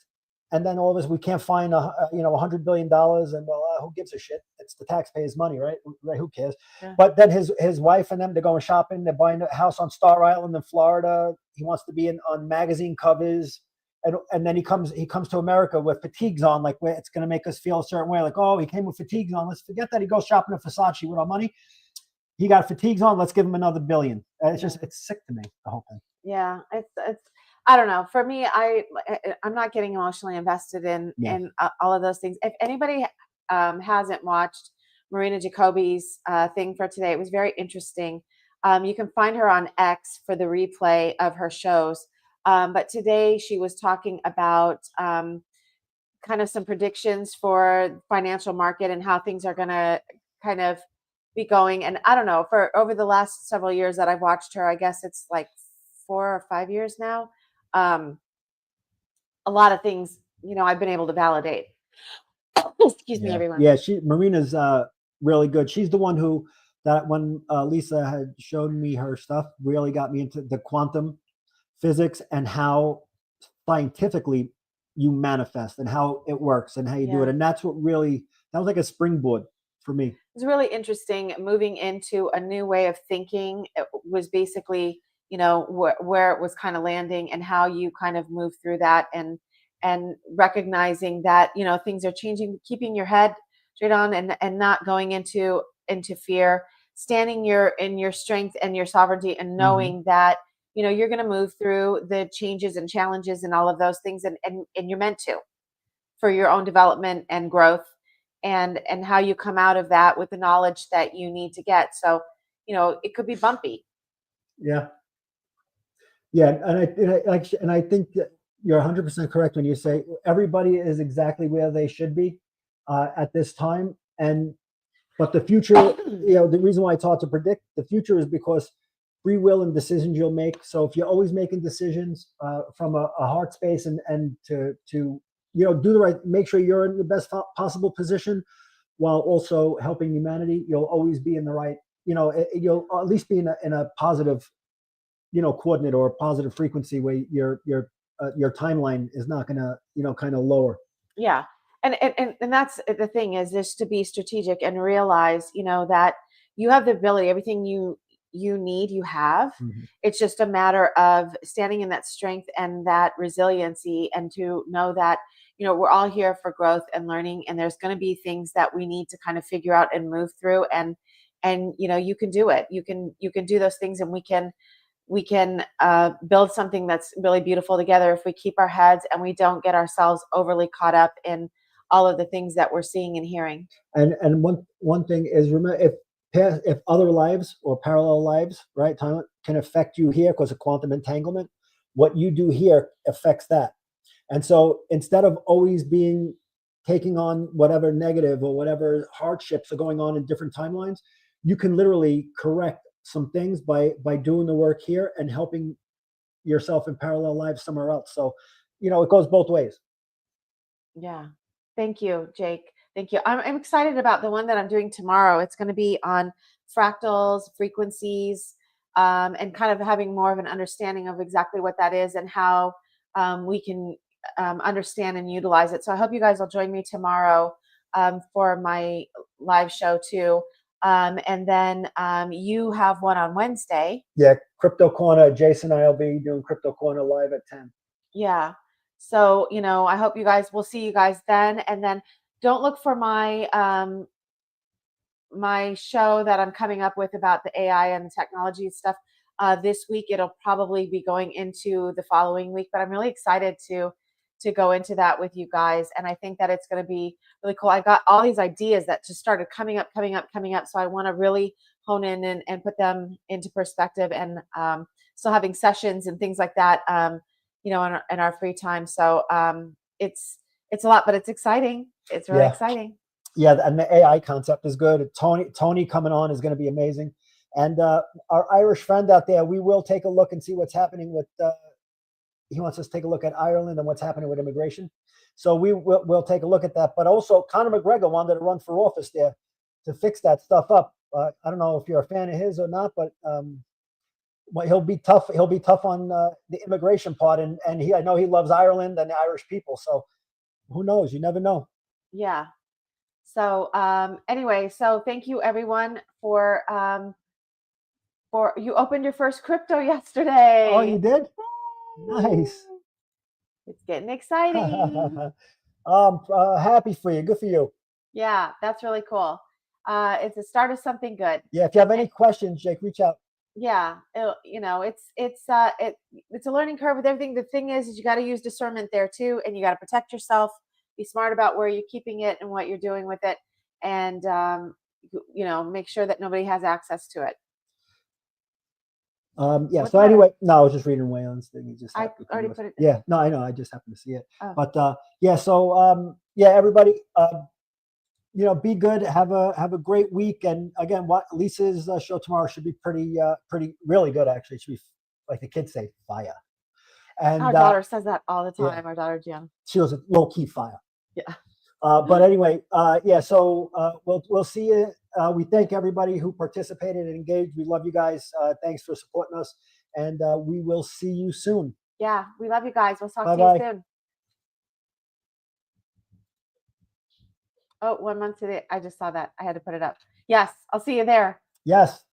and then all this, we can't find $100 billion, and who gives a shit? It's the taxpayers' money, right? Who cares? Yeah. But then his wife and them, they're going shopping. They're buying a house on Star Island in Florida. He wants to be on magazine covers, and then he comes to America with fatigues on, like, where it's going to make us feel a certain way, like, oh, he came with fatigues on. Let's forget that he goes shopping at Versace with our money. He got fatigues on. Let's give him another $1 billion. It's sick to me, the whole thing. Yeah, it's I don't know. For me, I'm not getting emotionally invested in all of those things. If anybody hasn't watched Marina Jacoby's thing for today, it was very interesting. You can find her on X for the replay of her shows. But today she was talking about kind of some predictions for financial market and how things are going to kind of be going. And I don't know, for over the last several years that I've watched her, I guess it's like 4 or 5 years now. A lot of things, I've been able to validate. Excuse me, everyone. Yeah, Marina's really good. She's the one that when Lisa had shown me her stuff, really got me into the quantum physics and how scientifically you manifest and how it works and how you do it. And that's what that was like a springboard for me. It's really interesting moving into a new way of thinking. It was basically, where it was kind of landing and how you kind of move through that, and recognizing that, things are changing, keeping your head straight on, and not going into fear, standing in your strength and your sovereignty, and knowing that, you're going to move through the changes and challenges and all of those things. And you're meant to, for your own development and growth, and how you come out of that with the knowledge that you need to get. So, it could be bumpy. Yeah. Yeah. And I think that you're 100% correct when you say everybody is exactly where they should be at this time. But the future, the reason why it's hard to predict the future is because free will and decisions you'll make. So if you're always making decisions from a heart space and to do the right, make sure you're in the best possible position while also helping humanity, you'll always be in the right, you'll at least be in a positive, coordinate or a positive frequency where your timeline is not going to, kind of lower. Yeah. And that's the thing, is just to be strategic and realize, that you have the ability, everything you need, you have. It's just a matter of standing in that strength and that resiliency, and to know that, we're all here for growth and learning, and there's going to be things that we need to kind of figure out and move through, and you can do it. You can do those things, and we can build something that's really beautiful together if we keep our heads and we don't get ourselves overly caught up in all of the things that we're seeing and hearing. And one thing is, remember, if other lives or parallel lives, right, time can affect you here because of quantum entanglement, what you do here affects that. And so instead of always taking on whatever negative or whatever hardships are going on in different timelines, you can literally correct some things by doing the work here and helping yourself in parallel lives somewhere else. So, it goes both ways. Yeah. Thank you, Jake. Thank you. I'm excited about the one that I'm doing tomorrow. It's going to be on fractals, frequencies, and kind of having more of an understanding of exactly what that is and how we can understand and utilize it. So I hope you guys will join me tomorrow for my live show too. And then you have one on Wednesday. Yeah, Crypto Corner. Jason and I will be doing Crypto Corner live at 10. Yeah. So, you know, I hope you guys, we'll see you guys then. And then don't look for my my show that I'm coming up with about the AI and technology stuff this week. It'll probably be going into the following week, but I'm really excited to go into that with you guys. And I think that it's going to be really cool. I got all these ideas that just started coming up. So I want to really hone in and put them into perspective, and still having sessions and things like that, you know, in our free time. So it's a lot, but it's exciting. It's really exciting. Yeah, and the AI concept is good. Tony coming on is going to be amazing. And our Irish friend out there, we will take a look and see what's happening with. He wants us to take a look at Ireland and what's happening with immigration. So we'll take a look at that. But also, Conor McGregor wanted to run for office there to fix that stuff up. I don't know if you're a fan of his or not, but well, he'll be tough. He'll be tough on the immigration part, and I know he loves Ireland and the Irish people. So who knows? You never know. Yeah. So anyway, so thank you everyone for you opened your first crypto yesterday. Oh, you did? Nice. It's getting exciting. I'm happy for you. Good for you. Yeah, that's really cool. It's the start of something good. Yeah, if you have any questions, Jake, reach out. Yeah, you know, it's a learning curve with everything. The thing is you got to use discernment there too, and you got to protect yourself. Be smart about where you're keeping it and what you're doing with it, and you know, make sure that nobody has access to it. Yeah. What's So that? anyway, no, I was just reading Waylon's thing. He just I happened to already come put it. Yeah. No, I know. I just happened to see it. Oh. But yeah. So yeah, everybody, you know, be good. Have a great week. And again, what Lisa's show tomorrow should be pretty really good. Actually, it should be, like the kids say, fire. And Our daughter says that all the yeah. time. Our daughter Gianna. She was a low key fire. Yeah. But anyway, yeah. So we'll see you. We thank everybody who participated and engaged. We love you guys. Thanks for supporting us, and we will see you soon. Yeah, we love you guys. We'll talk Bye-bye. to you soon. Oh, 1 month today. I just saw that. I had to put it up. Yes, I'll see you there. Yes.